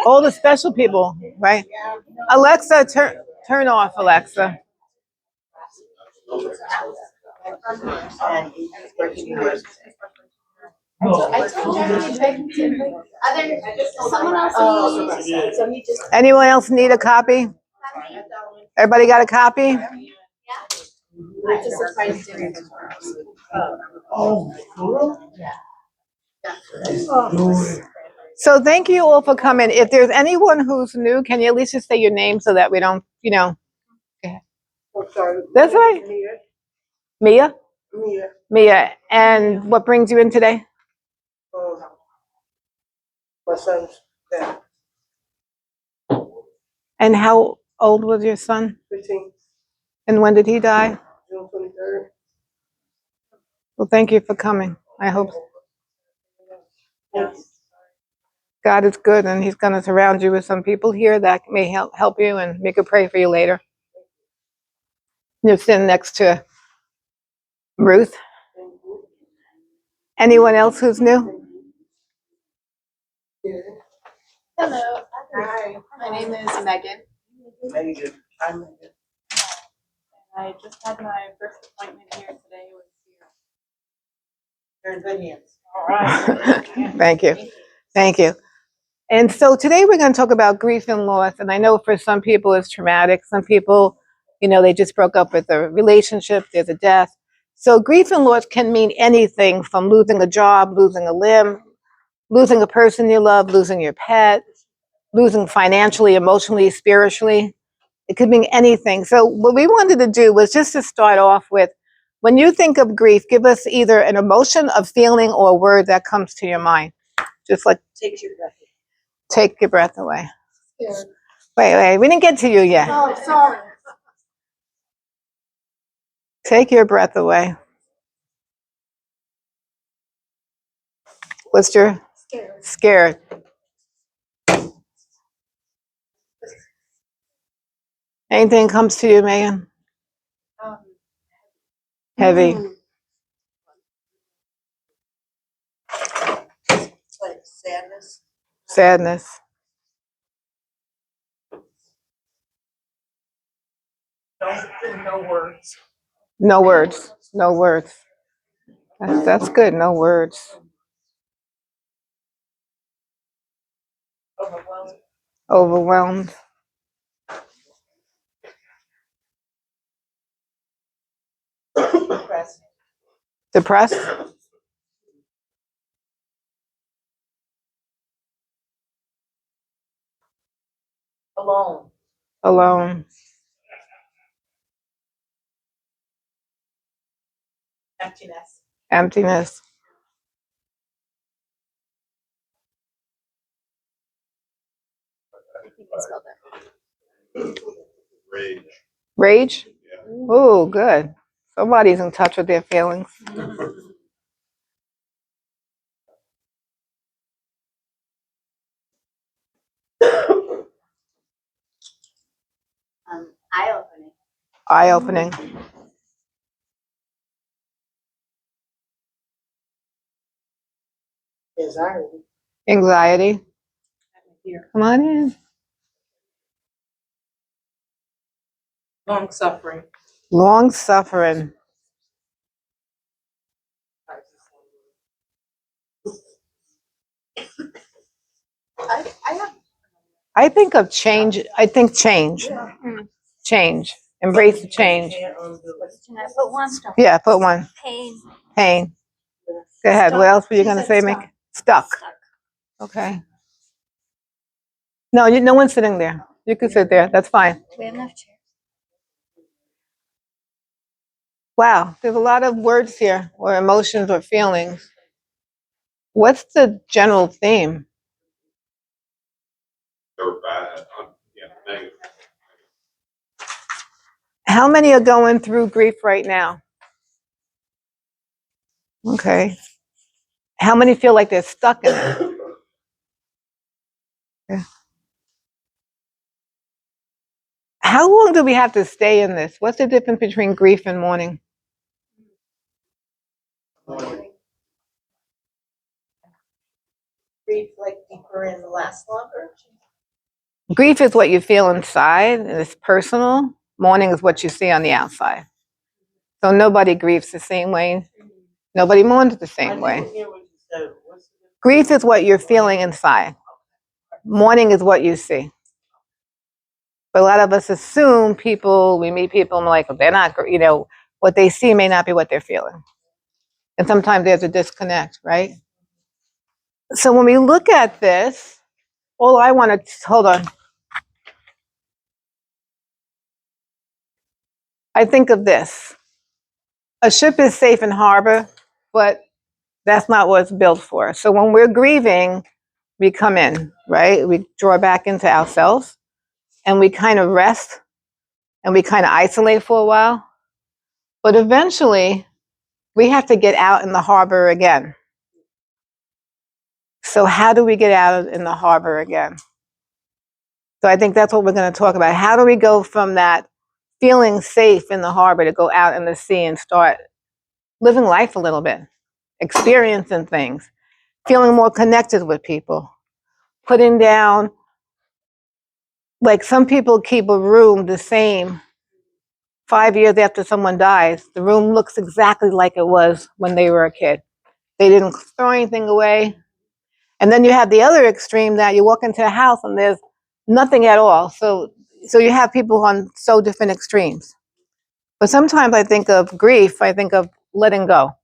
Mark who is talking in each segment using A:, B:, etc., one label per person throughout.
A: All the special people, right? Alexa, turn off, Alexa. Anyone else need a copy? Everybody got a copy? So thank you all for coming. If there's anyone who's new, can you at least just say your name so that we don't, That's right. Mia? Mia. And what brings you in today?
B: My son's dead.
A: And how old was your son?
B: 15,
A: And when did he die?
B: June 23rd.
A: Well, thank you for coming. I hope
B: Yes.
A: God is good, and he's going to surround you with some people here that may help you, and we could pray for you later. You're sitting next to Ruth. Anyone else who's new?
C: Hello. Hi. My name is Megan.
B: Megan. I'm Megan.
C: I just had my first appointment here today with you.
B: You're in good hands.
C: All right.
A: Thank you. Thank you. And so today we're going to talk about grief and loss. And I know for some people it's traumatic. Some people, they just broke up with a relationship, there's a death. So grief and loss can mean anything from losing a job, losing a limb, losing a person you love, losing your pet, losing financially, emotionally, spiritually. It could mean anything. So what we wanted to do was just to start off with, when you think of grief, give us either an emotion, a feeling, or a word that comes to your mind. Just like
B: Take your breath.
A: take your breath away. Wait, we didn't get to you yet.
B: Oh, sorry.
A: Take your breath away. What's your? Scared. Anything comes to you, Megan? Heavy.
B: It's like sadness.
A: Sadness.
B: No words.
A: No words. No words. That's good. No words.
B: Overwhelmed.
A: Overwhelmed.
B: Depressed.
A: Depressed.
B: Alone.
A: Alone.
B: Emptiness.
A: Emptiness.
D: Rage.
A: Rage. Oh, good. Somebody's in touch with their feelings.
C: Eye-opening.
A: Eye-opening.
B: Anxiety.
A: Anxiety. Come on in.
B: Long suffering.
A: Long suffering. I think of change. I think change. Change. Embrace the change.
C: Can I put one?
A: Yeah, put one.
C: Pain.
A: Pain. Go ahead. What else were you going to say, Mick? Stuck. Okay. No, no one's sitting there. You can sit there. That's fine.
C: We have enough chairs.
A: Wow, there's a lot of words here, or emotions, or feelings. What's the general theme?
D: They're bad. Yeah, negative.
A: How many are going through grief right now? Okay. How many feel like they're stuck in it? Yeah. How long do we have to stay in this? What's the difference between grief and mourning?
B: Grief, like deep Suffering lasts longer.
A: Grief is what you feel inside, and it's personal. Mourning is what you see on the outside. So nobody grieves the same way. Nobody mourns the same way. Grief is what you're feeling inside. Mourning is what you see. But a lot of us assume we meet people and we're like, they're not, what they see may not be what they're feeling. And sometimes there's a disconnect, right? So when we look at this, hold on. I think of this. A ship is safe in harbor, but that's not what it's built for. So when we're grieving, we come in, right? We draw back into ourselves and we kind of rest and we kind of isolate for a while. But eventually, we have to get out in the harbor again. So how do we get out in the harbor again? So I think that's what we're going to talk about. How do we go from that feeling safe in the harbor to go out in the sea and start living life a little bit, experiencing things, feeling more connected with people, putting down, like some people keep a room the same 5 years after someone dies. The room looks exactly like it was when they were a kid. They didn't throw anything away. And then you have the other extreme that you walk into a house and there's nothing at all. So you have people on so different extremes. But sometimes I think of grief, I think of letting go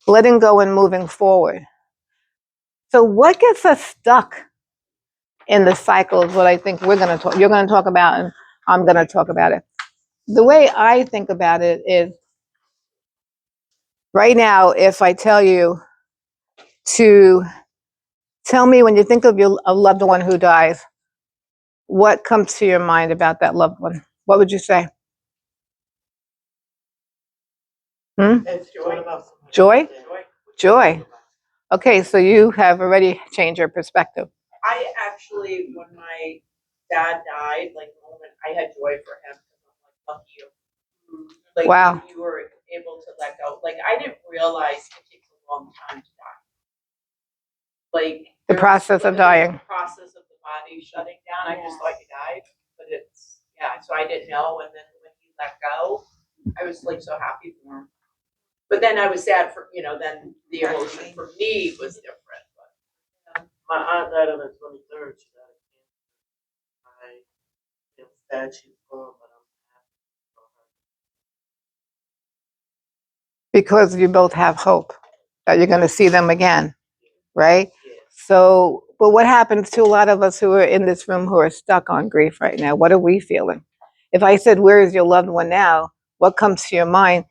A: and moving forward. So what gets us stuck in the cycle is what I think you're going to talk about, and I'm going to talk about it. The way I think about it is right now, if I tell you to tell me when you think of a loved one who dies, what comes to your mind about that loved one? What would you say?
B: It's joy.
A: Joy? Joy. Okay, so you have already changed your perspective.
B: I actually, when my dad died, like the moment I had joy for him, I'm like, lucky you. Like,
A: Wow.
B: you were able to let go. Like, I didn't realize it takes a long time to die. Like
A: The process of dying.
B: The process of the body shutting down. I just thought you died, but it's So I didn't know, and then when he let go, I was like so happy for him. But then I was sad for Then the emotion for me was different. But
E: my aunt died on the 23rd. She died of cancer. I feel sad she's gone, but I'm happy for her.
A: Because you both have hope that you're going to see them again, right?
E: Yeah.
A: So, but what happens to a lot of us who are in this room who are stuck on grief right now? What are we feeling? If I said, where is your loved one now? What comes to your mind?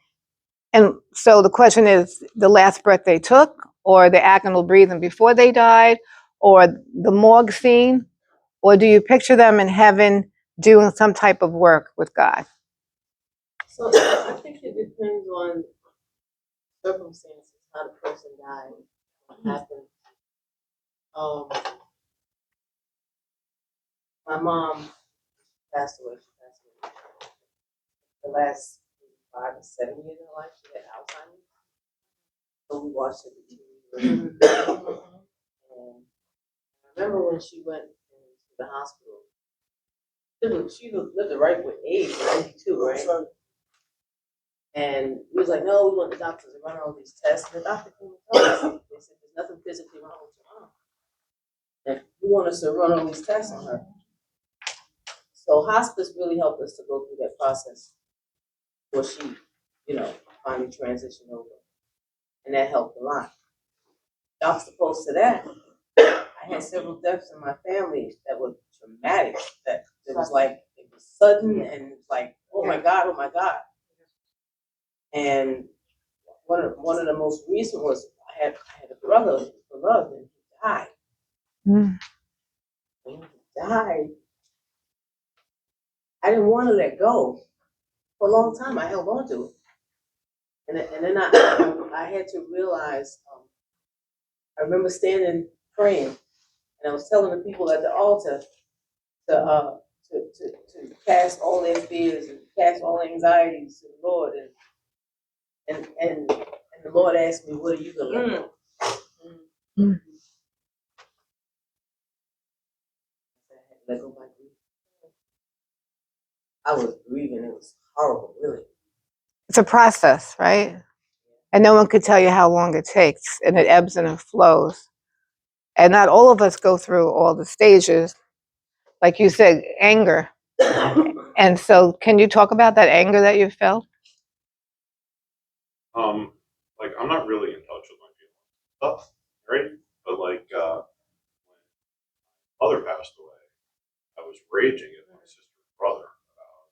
A: And so the question is the last breath they took, or the agonal breathing before they died, or the morgue scene, or do you picture them in heaven doing some type of work with God?
E: So I think it depends on circumstances, how the person died, what happened. My mom passed away. She passed away. The last 5 or 7 years of her life, she had Alzheimer's. So we watched it with TV. And I remember when she went to the hospital. She lived the right with age, 92, right? And we was like, no, we want the doctor to run all these tests. And the doctor came and told us, they said, there's nothing physically wrong with your mom. And we want us to run all these tests on her. So hospice really helped us to go through that process before she, finally transitioned over. And that helped a lot. Juxtaposed to that, I had several deaths in my family that were traumatic. That it was like, it was sudden and like, oh my God, oh my God. And one of the most recent was I had a brother who was beloved and he died.
A: Mm.
E: When he died, I didn't want to let go. For a long time, I held on to it. And then I had to realize, I remember standing praying, and I was telling the people at the altar to cast all their fears and cast all anxieties to the Lord. And the Lord asked me, what are you going to do?
A: Mm.
E: I was grieving. It was horrible, really.
A: It's a process, right? And no one could tell you how long it takes, and it ebbs and it flows. And not all of us go through all the stages. Like you said, anger. And so, can you talk about that anger that you felt?
D: Like I'm not really in touch with my feelings stuff, right? But like when mother passed away, I was raging at my sister and brother about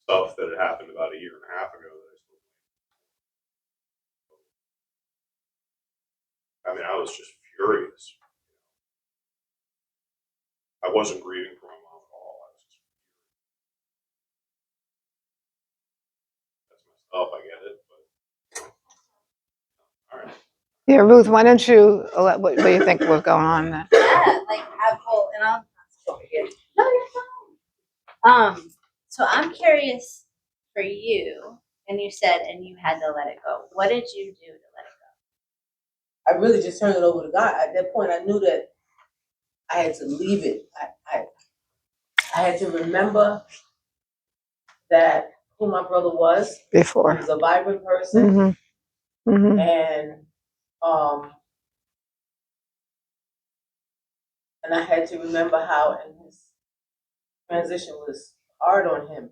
D: stuff that had happened about a year and a half ago that I was just furious. I wasn't grieving for my mom at all. I was just that's messed up. I get it, but all right.
A: Yeah, Ruth, why don't you, what do you think was going on there?
F: Yeah, like and I'll no, you're fine. So I'm curious for you, and you said, and you had to let it go. What did you do to let it
E: I really just turned it over to God. At that point, I knew that I had to leave it. I had to remember that who my brother was. He
A: Before.
E: was a vibrant person,
A: Mm-hmm. Mm-hmm.
E: and I had to remember how in his transition was hard on him.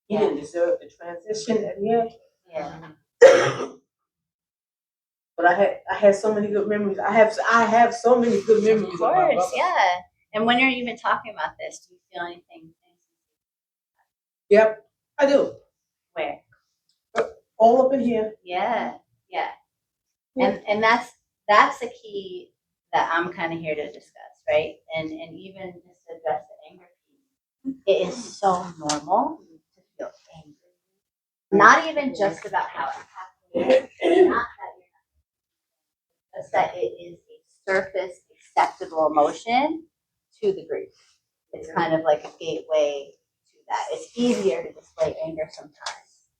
E: He didn't deserve the transition at the end.
F: go? Yeah.
E: But I had so many good memories. I have so many good memories
F: Of
E: of my
F: course,
E: brother.
F: yeah. And when you're even talking about this, do you feel anything?
E: Yep, I do.
F: Where?
E: All up in here.
F: Yeah, yeah.
E: Yeah.
F: And that's the key that I'm kind of here to discuss, right? And even just to address the anger piece, it is so normal to feel angry. Not even just about how it happened. Not that you're not, just that it is a surface acceptable emotion to the grief. It's kind of like a gateway to that. It's easier to display anger sometimes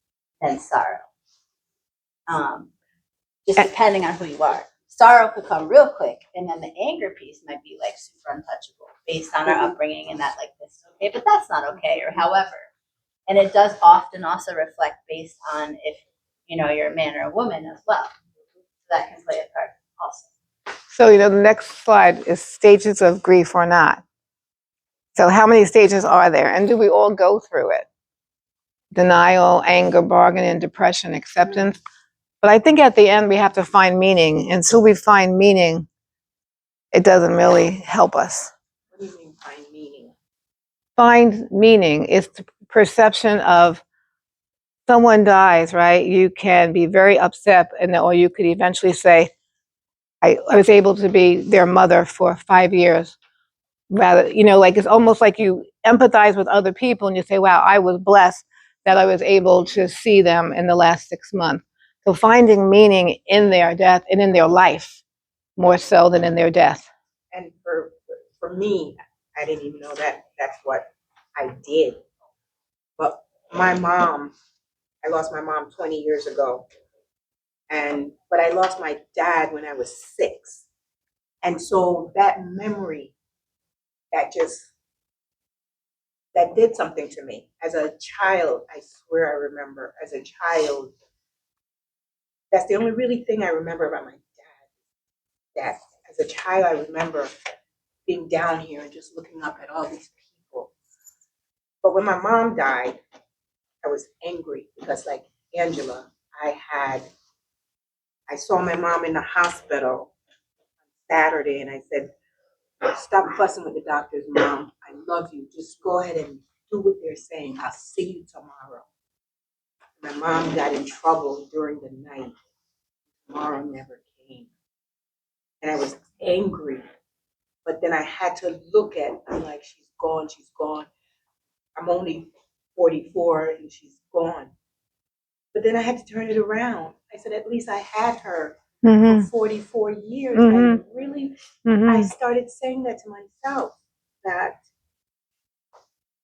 F: than sorrow. Just depending on who you are. Sorrow could come real quick, and then the anger piece might be like super untouchable based on our upbringing and that like this is okay, but that's not okay, or however. And it does often also reflect based on if you're a man or a woman as well. So that can play a part also.
A: So, the next slide is stages of grief or not. So, how many stages are there? And do we all go through it? Denial, anger, bargaining, depression, acceptance. But I think at the end we have to find meaning. Until we find meaning, it doesn't really help us.
E: What do you mean find meaning?
A: Find meaning is the perception of someone dies, right? You can be very upset, or you could eventually say, I was able to be their mother for 5 years. Rather, like it's almost like you empathize with other people and you say, wow, I was blessed that I was able to see them in the last 6 months. So finding meaning in their death and in their life more so than in their death.
G: And for me, I didn't even know that that's what I did. But my mom, I lost my mom 20 years ago. But I lost my dad when I was 6. And so that memory that did something to me. As a child, I swear I remember, as a child, that's the only really thing I remember about my dad. That as a child, I remember being down here and just looking up at all these people. But when my mom died, I was angry because, like Angela, I saw my mom in the hospital Saturday, and I said, "Stop fussing with the doctors, Mom. I love you. Just go ahead and do what they're saying. I'll see you tomorrow." My mom got in trouble during the night. Tomorrow never came, and I was angry. But then I had to I'm like, she's gone, she's gone. I'm only 44 and she's gone. But then I had to turn it around. I said, at least I had her for 44 years. I started saying that to myself, that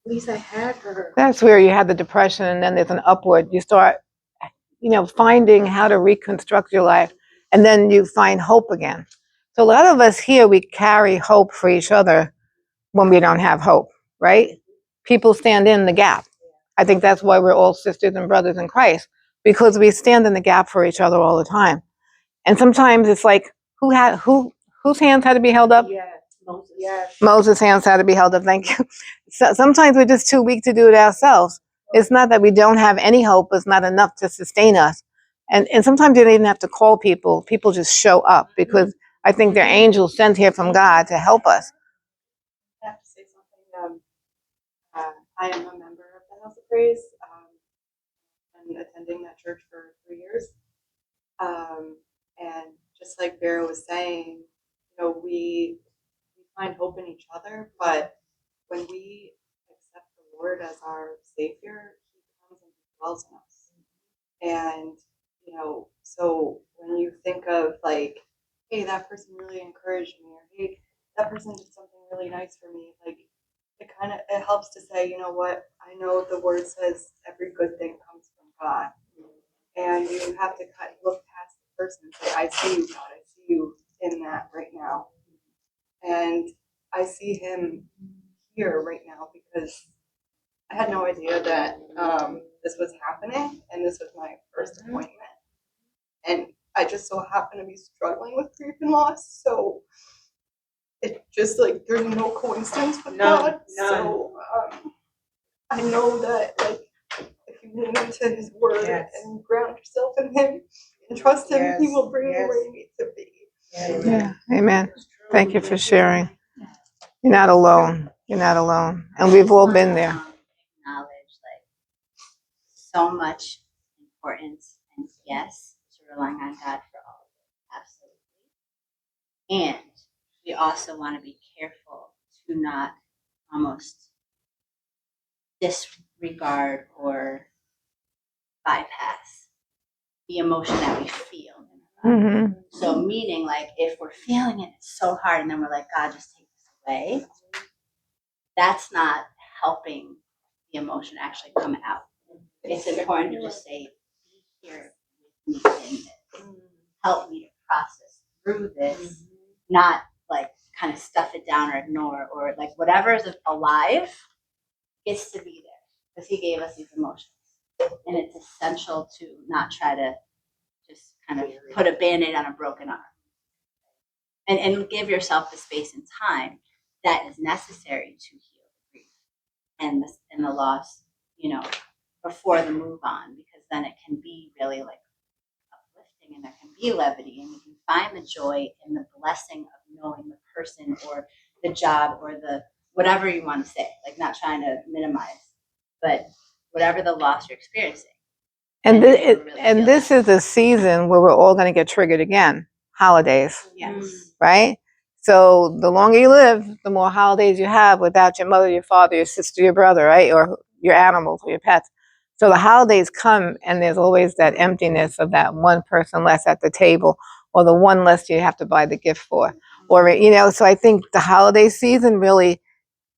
G: at least I had her.
A: That's where you have the depression and then there's an upward. You start, finding how to reconstruct your life, and then you find hope again. So a lot of us here, we carry hope for each other when we don't have hope, right? People stand in the gap. I think that's why we're all sisters and brothers in Christ, because we stand in the gap for each other all the time. And sometimes it's like, whose hands had to be held up?
E: Yes, Moses. Yes.
A: Moses' hands had to be held up. Thank you. So sometimes we're just too weak to do it ourselves. It's not that we don't have any hope. It's not enough to sustain us. And sometimes you don't even have to call people. People just show up because I think they're angels sent here from God to help us.
C: I have to say something. I am a member of the House of Praise. Been attending that church for 3 years. And just like Vera was saying, we find hope in each other, but when we accept the Lord as our Savior, He comes and dwells in us. And, so when you think of like, hey, that person really encouraged me, or hey, that person did something really nice for me, like it helps to say, you know what, I know the word says every good thing comes from God. And you have to look past the person and say, I see you, God, I see you in that right now. And I see him here right now because I had no idea that this was happening, and this was my first appointment. And I just so happen to be struggling with grief and loss, so it just like there's no coincidence with God. So I know that like if you lean into His word and ground yourself in Him and trust Him, He will bring you where you need to be.
A: Yeah. Amen. Thank you for sharing. You're not alone. You're not alone. And we've all been there.
F: Acknowledge like so much importance and yes to relying on God for all of it. Absolutely. And we also want to be careful to not almost disregard or bypass the emotion that we feel.
A: Mm-hmm.
F: So meaning like if we're feeling it, it's so hard, and then we're like, God, just take this away. That's not helping the emotion actually come out. It's important to just say, be here with me in this. Help me to process through this, not like kind of stuff it down or ignore, or like whatever is alive gets to be there because He gave us these emotions. And it's essential to not try to just kind of put a Band-Aid on a broken arm. And give yourself the space and time that is necessary to heal the grief and the loss, before the move on, because then it can be really like uplifting and there can be levity and you can find the joy in the blessing of knowing the person or the job or the whatever you want to say, like not trying to minimize, but whatever the loss you're experiencing.
A: And
F: really
A: this is a season where we're all going to get triggered again. Holidays.
F: Yes.
A: Right? So the longer you live, the more holidays you have without your mother, your father, your sister, your brother, right? Or your animals or your pets. So the holidays come and there's always that emptiness of that one person less at the table or the one less you have to buy the gift for. Or, so I think the holiday season really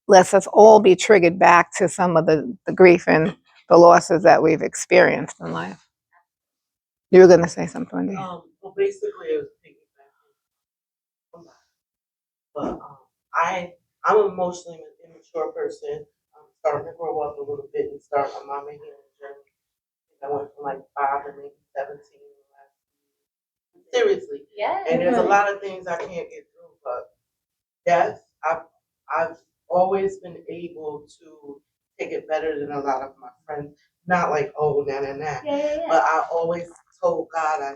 A: lets us all be triggered back to some of the grief and the losses that we've experienced in life. You were going to say something, Wendy.
E: Well, basically, it was piggybacking. But I'm an emotionally immature person. I'm starting to grow up a little bit and start on my healing journey. I went from like 5 to maybe 17. Seriously.
F: Yeah.
E: And there's a lot of things I can't get through, but death, I've always been able to take it better than a lot of my friends. Not like, oh, nah.
F: Yeah.
E: But I always told God I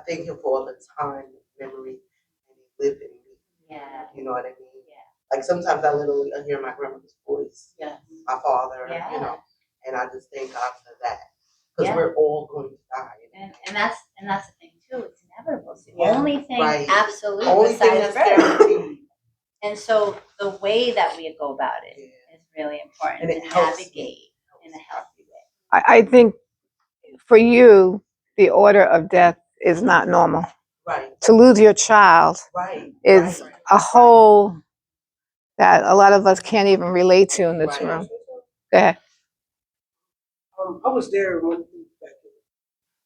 E: thank Him for all the time, memory, and He lived in me.
F: Yeah.
E: You know what I mean?
F: Yeah.
E: Like sometimes I literally hear my grandmother's voice.
F: Yeah.
E: My father,
F: Yeah.
E: and I just thank God for that. Because we're all going to die.
F: And that's the thing too. It's inevitable. It's the
E: Yeah,
F: only thing
E: right.
F: absolute
E: Only thing
F: besides
E: that's
F: birth.
E: guaranteed.
F: And so the way that we go about it is really important
E: And it
F: to
E: helps
F: navigate in a healthy way.
A: I think for you, the order of death is not normal.
E: Right.
A: To lose your child is a whole that a lot of us can't even relate to in this room. Go ahead.
H: I was there when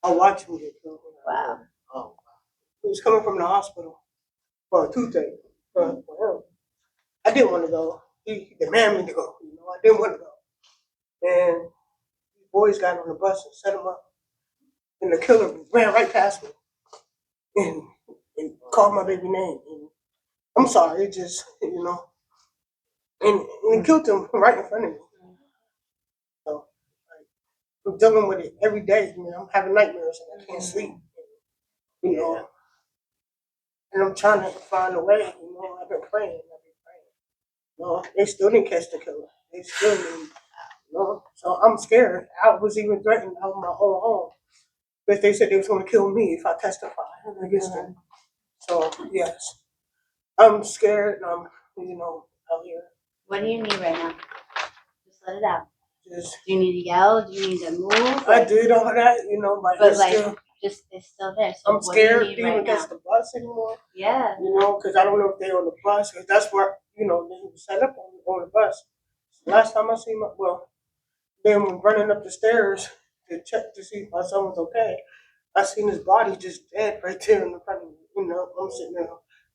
H: I watched him get killed.
F: Wow.
E: Oh.
H: He was coming from the hospital for a toothache. For him. I didn't want to go. He demanded me to go. I didn't want to go. and the boys got on the bus and set him up. And the killer ran right past me and called my baby name. And I'm sorry, it just, and he killed him right in front of me. So I'm dealing with it every day. I'm having nightmares and I can't sleep. You know, and I'm trying to find a way. I've been praying. They still didn't catch the killer. They still didn't. So I'm scared. I was even threatened out of my own home because they said they was going to kill me if I testified against them. So yes, I'm scared. And I'm, out here.
F: What do you need right now? Just let it out.
H: Just
F: Do you need to yell? Do you need to move?
H: I did all that, but it's
F: like,
H: still.
F: it's still there. So
H: I'm
F: what do you
H: scared
F: need
H: to
F: right
H: even
F: now?
H: catch the bus anymore.
F: Yeah.
H: Because I don't know if they're on the bus. Because that's where they was set up on the bus. Last time I seen them running up the stairs to check to see if my son was okay. I seen his body just dead right there in the front of me. I'm sitting there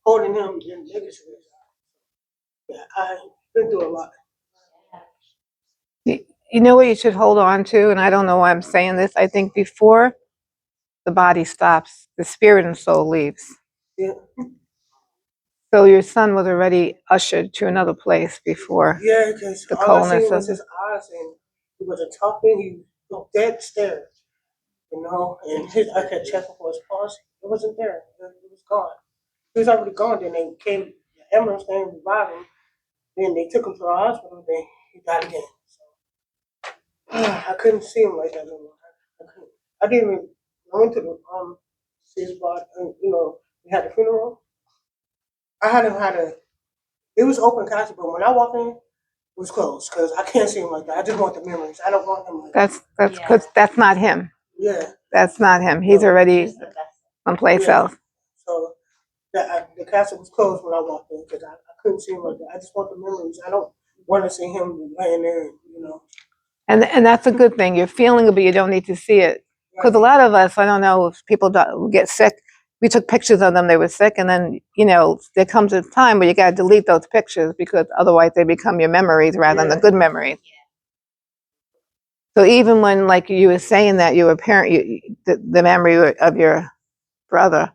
H: holding him in niggas. Yeah, I've been through a lot.
A: You know what you should hold on to, and I don't know why I'm saying this. I think before the body stops, the spirit and soul leaves.
H: Yeah.
A: So your son was already ushered to another place before
H: Yeah, because
A: the
H: all I
A: coldness
H: seen
A: of
H: was his eyes, and he wasn't talking. He looked dead stare, and I kept checking for his pulse. It wasn't there. It was gone. He was already gone. Then they came, the ambulance came to revive him. Then they took him to the hospital. Then he died again. So I couldn't see him like that anymore. I couldn't. I didn't even. I went to the see his body. We had the funeral. I had a. It was open casket, but when I walked in, it was closed because I can't see him like that. I just want the memories. I don't want him like that.
A: that's because that's not him.
H: Yeah.
A: That's not him. He's
H: No.
A: already someplace
H: Yeah.
A: else.
H: So the casket was closed when I walked in because I couldn't see him like that. I just want the memories. I don't want to see him laying there.
A: And that's a good thing. You're feeling it, but you don't need to see it. Because a lot of us, I don't know if people get sick. We took pictures of them, they were sick, and then, there comes a time where you got to delete those pictures because otherwise they become your memories rather than the good memories. So even when, like you were saying that you were a parent, the memory of your brother,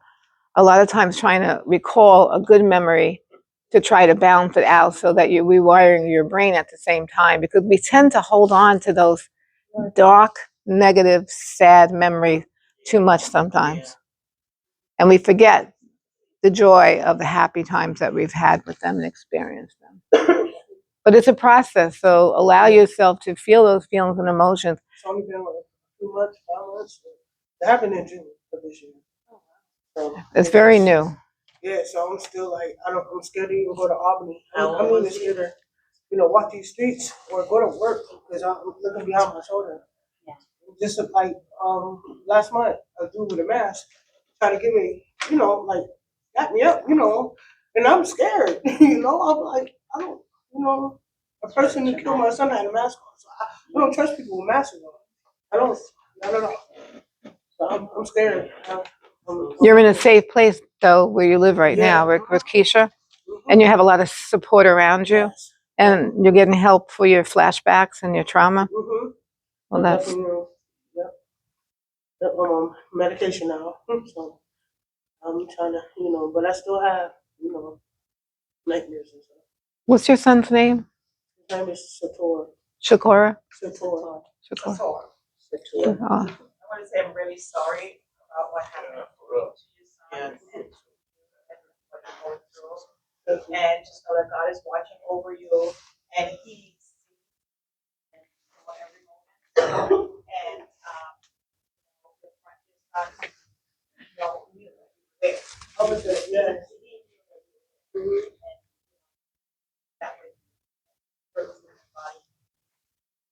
A: a lot of times trying to recall a good memory to try to balance it out so that you're rewiring your brain at the same time, because we tend to hold on to those dark, negative, sad memories too much sometimes. And we forget the joy of the happy times that we've had with them and experienced them. But it's a process, so allow yourself to feel those feelings and emotions.
H: It's only been like 2 months, 5 months. It happened in June of this year. So
A: It's very new.
H: Yeah, so I'm still like I'm scared to even go to Albany. I'm even scared to walk these streets or go to work because I'm looking behind my shoulder.
F: Yeah.
H: Just like last month, a dude with a mask tried to give me, like got me up, and I'm scared. I'm like I don't, a person who killed my son had a mask on, so I don't trust people with masks on. I don't, not at all. So I'm scared.
A: You're in a safe place, though, where you live right now with Keisha, and you have a lot of support around you,
H: Yes.
A: and you're getting help for your flashbacks and your trauma.
H: Mm-hmm.
A: Well, that's
H: medication now. So I'm trying to, but I still have, nightmares and stuff.
A: what's your son's name?
H: His name is Sator.
A: Shakora?
H: Sator.
A: Shakora.
H: Sator.
A: Oh.
B: I want to say I'm really sorry about what happened to your son and what you're going through. And just know that God is watching over you and He sees every moment. And your friend is not, there.
H: I was there, yeah.
B: That way, for the body,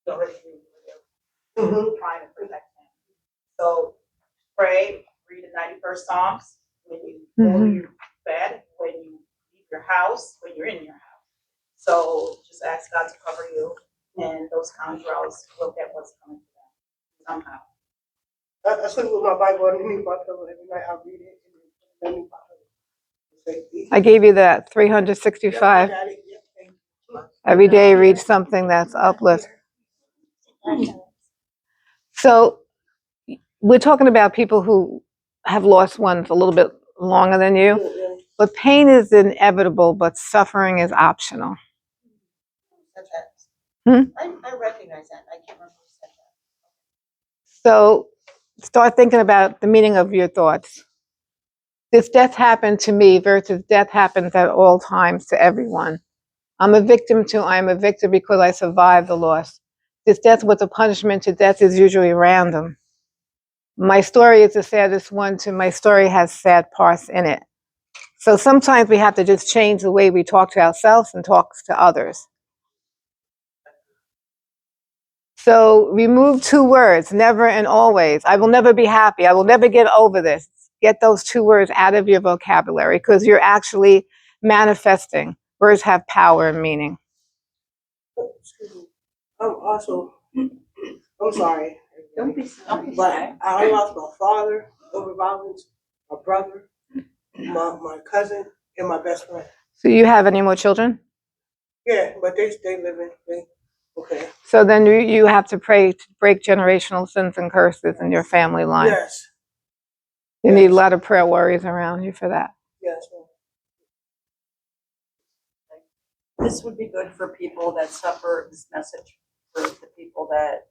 B: you already knew you
H: Mm-hmm.
B: were trying to protect him. So pray, read the 91st Psalms when you go to your bed, when you leave your house, when you're in your house. So just ask God to cover you, and those contrails will get what's coming to them somehow.
H: I sleep with my Bible underneath my pillow every night. I read it and then
A: I gave you that 365. Every day read something that's uplift. So we're talking about people who have lost ones a little bit longer than you, but pain is inevitable, but suffering is optional. Hmm?
E: I recognize that. I can't remember who said that.
A: So start thinking about the meaning of your thoughts. This death happened to me versus death happens at all times to everyone. I'm a victim too. I'm a victim because I survived the loss. This death was a punishment to death is usually random. My story is the saddest one too. My story has sad parts in it. So sometimes we have to just change the way we talk to ourselves and talk to others. So remove 2 words, never and always. I will never be happy. I will never get over this. Get those 2 words out of your vocabulary because you're actually manifesting. Words have power and meaning.
H: Excuse me. I'm also, I'm sorry.
E: Don't be sorry.
H: But I lost my father over violence, my brother, my cousin, and my best friend.
A: So you have any more children?
H: Yeah, but they living. Okay.
A: So then you have to pray to break generational sins and curses in your family line.
H: Yes.
A: You need a lot of prayer warriors around you for that.
H: Yes.
C: This would be good for people that suffer, this message for the people that,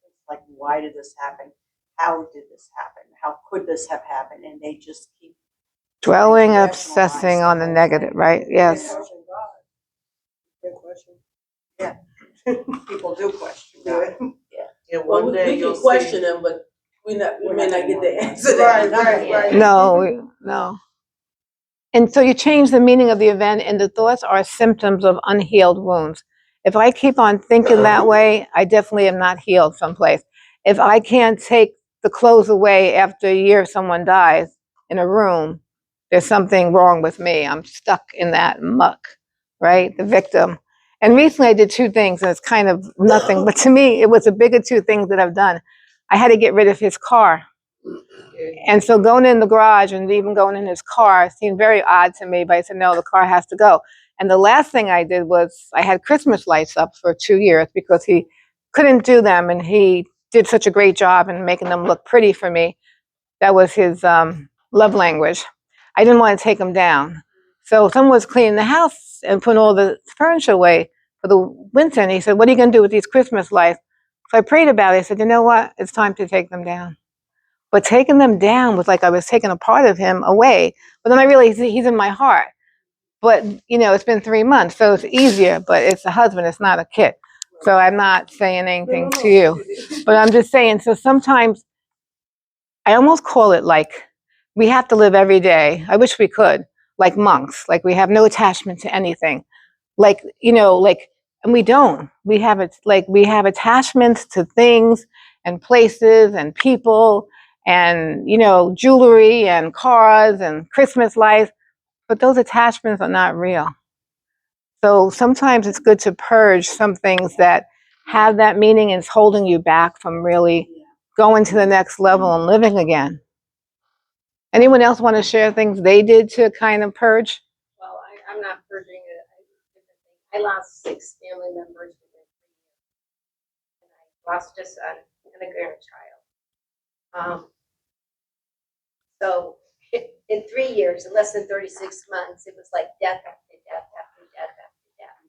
C: it's like, why did this happen? How did this happen? How could this have happened? And they just keep
A: Dwelling,
C: rationalize
A: obsessing
C: the
A: on the
C: whole
A: negative,
C: thing.
A: right? Yes.
H: Good question.
C: Yeah, people do question God.
E: And
I: Well,
E: one day
I: we
E: you'll
I: can question
E: see.
I: them, but we may not get the answer. to
H: Right,
I: that.
H: right.
A: No. And so you change the meaning of the event, and the thoughts are symptoms of unhealed wounds. If I keep on thinking that way, I definitely am not healed someplace. If I can't take the clothes away after a year someone dies in a room, there's something wrong with me. I'm stuck in that muck, right? The victim. And recently I did 2 things, and it's kind of nothing, but to me, it was the bigger 2 things that I've done. I had to get rid of his car. And so going in the garage and even going in his car seemed very odd to me, but I said, no, the car has to go. And the last thing I did was I had Christmas lights up for 2 years because he couldn't do them, and he did such a great job in making them look pretty for me. That was his love language. I didn't want to take them down. So someone was cleaning the house and putting all the furniture away for the winter, and he said, what are you going to do with these Christmas lights? So I prayed about it. I said, you know what? It's time to take them down. But taking them down was like I was taking a part of him away. But then I realized he's in my heart. But, it's been 3 months, so it's easier, but it's a husband, it's not a kid. So I'm not saying anything to you. But I'm just saying, so sometimes I almost call it like we have to live every day. I wish we could, like monks, like we have no attachment to anything. And we don't. We have attachments to things and places and people and, jewelry and cars and Christmas lights, but those attachments are not real. So sometimes it's good to purge some things that have that meaning and it's holding you back from really going to the next level and living again. Anyone else want to share things they did to kind of purge?
J: Well, I'm not purging it. I lost 6 family members within 3 years. And I lost a son and a grandchild. So in 3 years, in less than 36 months, it was like death after death after death after death.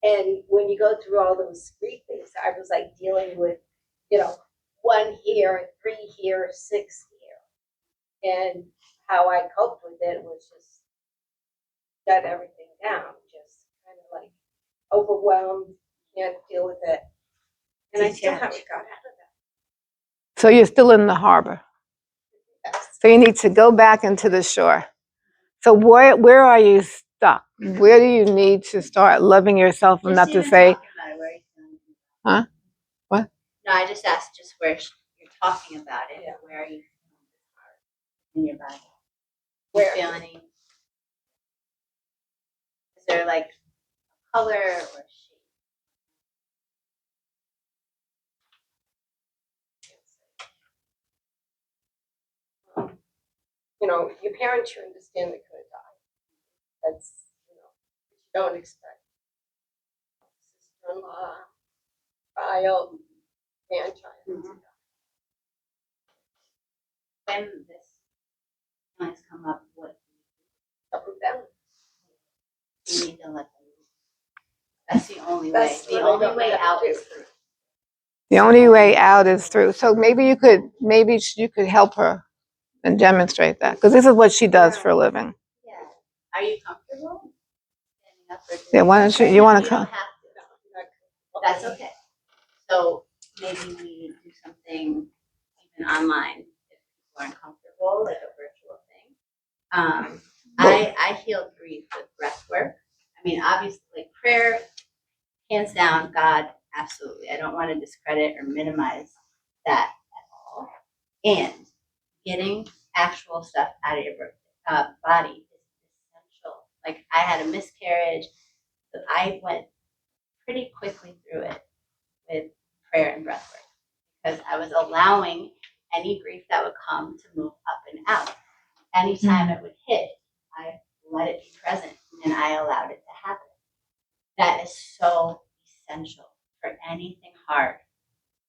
J: And when you go through all those grief things, I was like dealing with, 1 here, 3 here, 6 here. And how I coped with it was just shut everything down, just kind of like overwhelmed, can't deal with it. And I still haven't got out of that.
A: So you're still in the harbor.
J: Yes.
A: So you need to go back into the shore. So where are you stuck? Where do you need to start loving yourself enough to say, huh? What?
F: No, I just asked just where you're talking about it.
J: Yeah.
F: Where are you in your body?
J: Where?
F: You feel any? Is there like color or shape?
J: Your parents, you understand they're gonna die. That's, you don't expect. Sister-in-law, child, grandchild.
F: When this has come up, what
J: Something down.
F: you need to let them. That's the only way.
J: That's
F: The
J: what I
F: only
J: don't
F: way
J: have to
F: out
J: do.
F: is through.
A: The only way out is through. So maybe you could help her and demonstrate that, because this is what she does for a living.
F: Yeah. Are you comfortable standing up or
A: Yeah, why don't you want to
F: don't
A: come?
F: have to. That's okay. So maybe we do something even online if people aren't comfortable, like a virtual thing. I heal grief with breath work. I mean, obviously, like prayer, hands down, God, absolutely. I don't want to discredit or minimize that at all. And getting actual stuff out of your body is essential. Like I had a miscarriage, but I went pretty quickly through it with prayer and breath work because I was allowing any grief that would come to move up and out. Anytime it would hit, I let it be present and I allowed it to happen. That is so essential for anything hard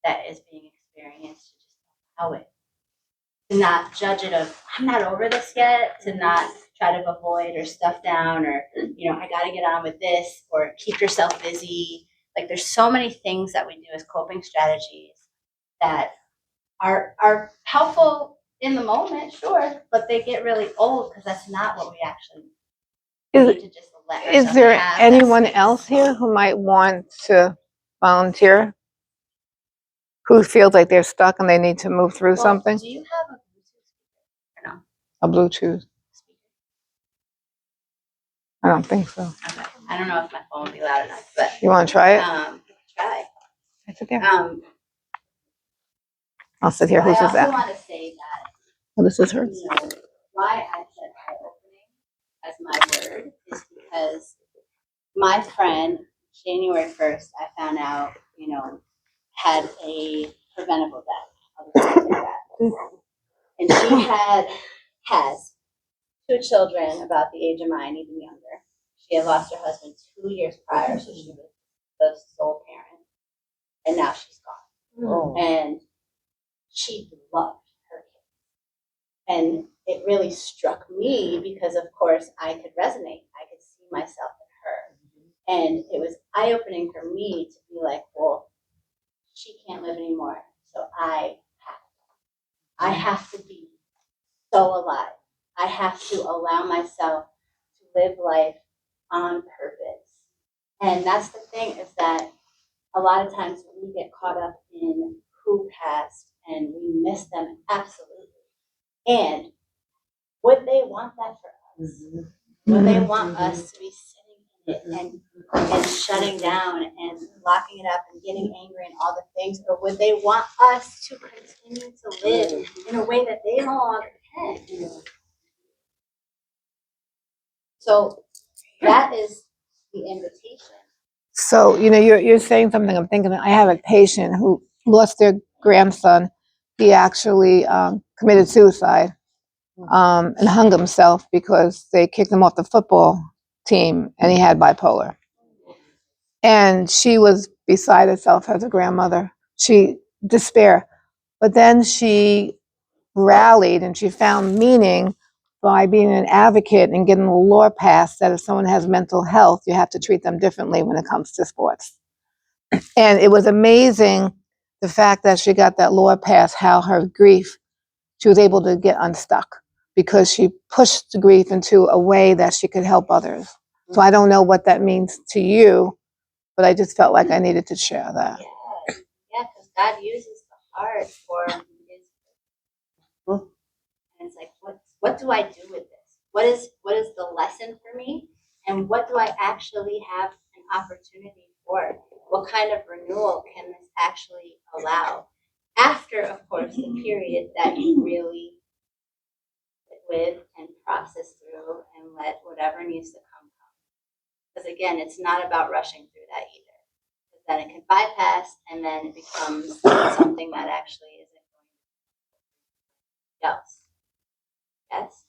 F: that is being experienced to just allow it. To not judge it of, I'm not over this yet, to not try to avoid or stuff down or, I got to get on with this or keep yourself busy. Like there's so many things that we do as coping strategies that are helpful in the moment, sure, but they get really old because that's not what we actually need to just let
A: Is
F: ourselves
A: there
F: have that
A: anyone
F: space.
A: else here who might want to volunteer? Who feels like they're stuck and they need to move through
F: Well,
A: something?
F: do you have a Bluetooth speaker or no?
A: A Bluetooth?
F: Speaker?
A: I don't think so.
F: Okay. I don't know if my phone will be loud enough, but
A: You want to try it?
F: try.
A: Sit there.
F: I
A: I'll sit here. Whose is
F: also
A: that?
F: want to say that
A: Oh, this is hers.
F: why I said eye-opening as my word is because my friend, January 1st, I found out, had a preventable death. I'll just say that. And she has two children about the age of mine, even younger. She had lost her husband 2 years prior, so she was the sole parent. And now she's gone.
E: Oh.
F: And she loved her kids. And it really struck me because, of course, I could resonate. I could see myself in her. And it was eye-opening for me to be like, well, she can't live anymore, so I have to be so alive. I have to allow myself to live life on purpose. And that's the thing is that a lot of times we get caught up in who passed and we miss them absolutely. And would they want that for us? Would they want us to be sitting in it and shutting down and locking it up and getting angry and all the things? Or would they want us to continue to live in a way that they no longer can? So that is the invitation.
A: So, you're saying something. I'm thinking, I have a patient who lost their grandson. He actually committed suicide and hung himself because they kicked him off the football team and he had bipolar. And she was beside herself as a grandmother. She despair. But then she rallied and she found meaning by being an advocate and getting a law passed that if someone has mental health, you have to treat them differently when it comes to sports. And it was amazing the fact that she got that law passed, how her grief, she was able to get unstuck because she pushed the grief into a way that she could help others. So I don't know what that means to you, but I just felt like I needed to share that.
F: Yeah, because God uses the hard for His. And it's like, what do I do with this? What is the lesson for me? And what do I actually have an opportunity for? What kind of renewal can this actually allow? After, of course, the period that you really sit with and process through and let whatever needs to come. Because again, it's not about rushing through that either. Because then it can bypass and then it becomes something that actually isn't going else. Yes?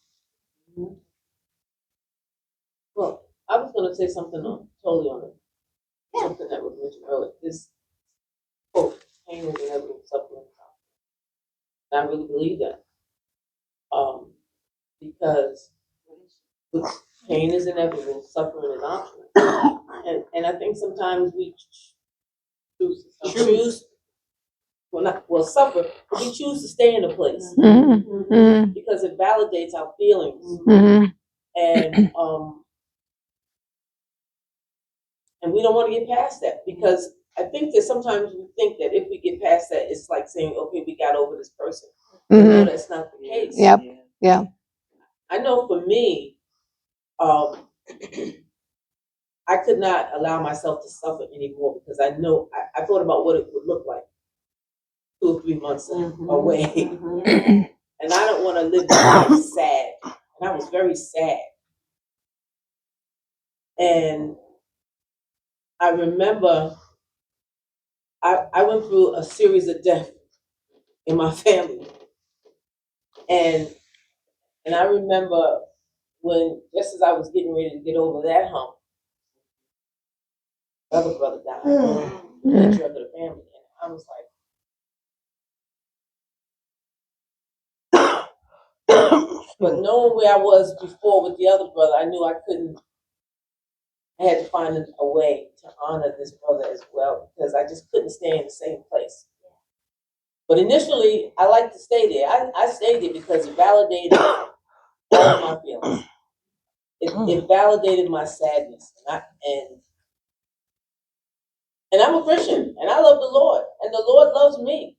E: Well, I was gonna say something totally on it. Something that was mentioned earlier. This quote,
I: pain is inevitable, suffering is optional. And I really believe that. Because pain is inevitable, suffering is optional. And I think sometimes we choose suffer, but we choose to stay in a place because it validates our feelings. And we don't want to get past that, because I think that sometimes we think that if we get past that, it's like saying, okay, we got over this person. No, that's not the case.
A: Yep. Yeah.
I: I know for me, I could not allow myself to suffer anymore, because I know I thought about what it would look like 2 or 3 months away. And I don't want to live my life sad. And I was very sad. And I remember I went through a series of deaths in my family. And I remember when, just as I was getting ready to get over that hump, the other brother died, the patriarch of the family. And I was like, but knowing where I was before with the other brother, I knew I had to find a way to honor this brother as well, because I just couldn't stay in the same place. But initially, I liked to stay there. I stayed there because it validated all of my feelings. It validated my sadness. And I'm a Christian, and I love the Lord, and the Lord loves me.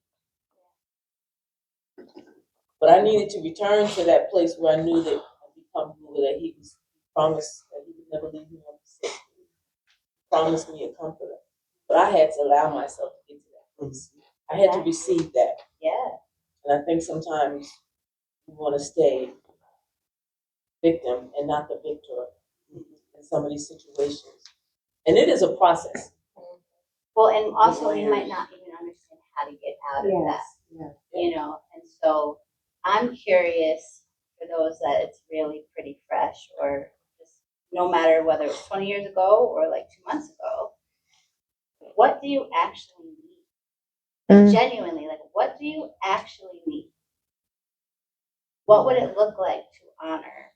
I: But I needed to return to that place where I knew that I'd become who that He was promised, that He would never leave me or forsake me. He promised me a comforter. But I had to allow myself to get to that place. I had to receive that.
F: Yeah.
I: And I think sometimes we want to stay victim and not the victor in some of these situations. And it is a process.
F: Well, and also you might not even understand how to get out of that, you know. And so I'm curious, for those that it's really pretty fresh, or just no matter whether it's 20 years ago or like 2 months ago, what do you actually need? Like, genuinely, like, what do you actually need? What would it look like to honor?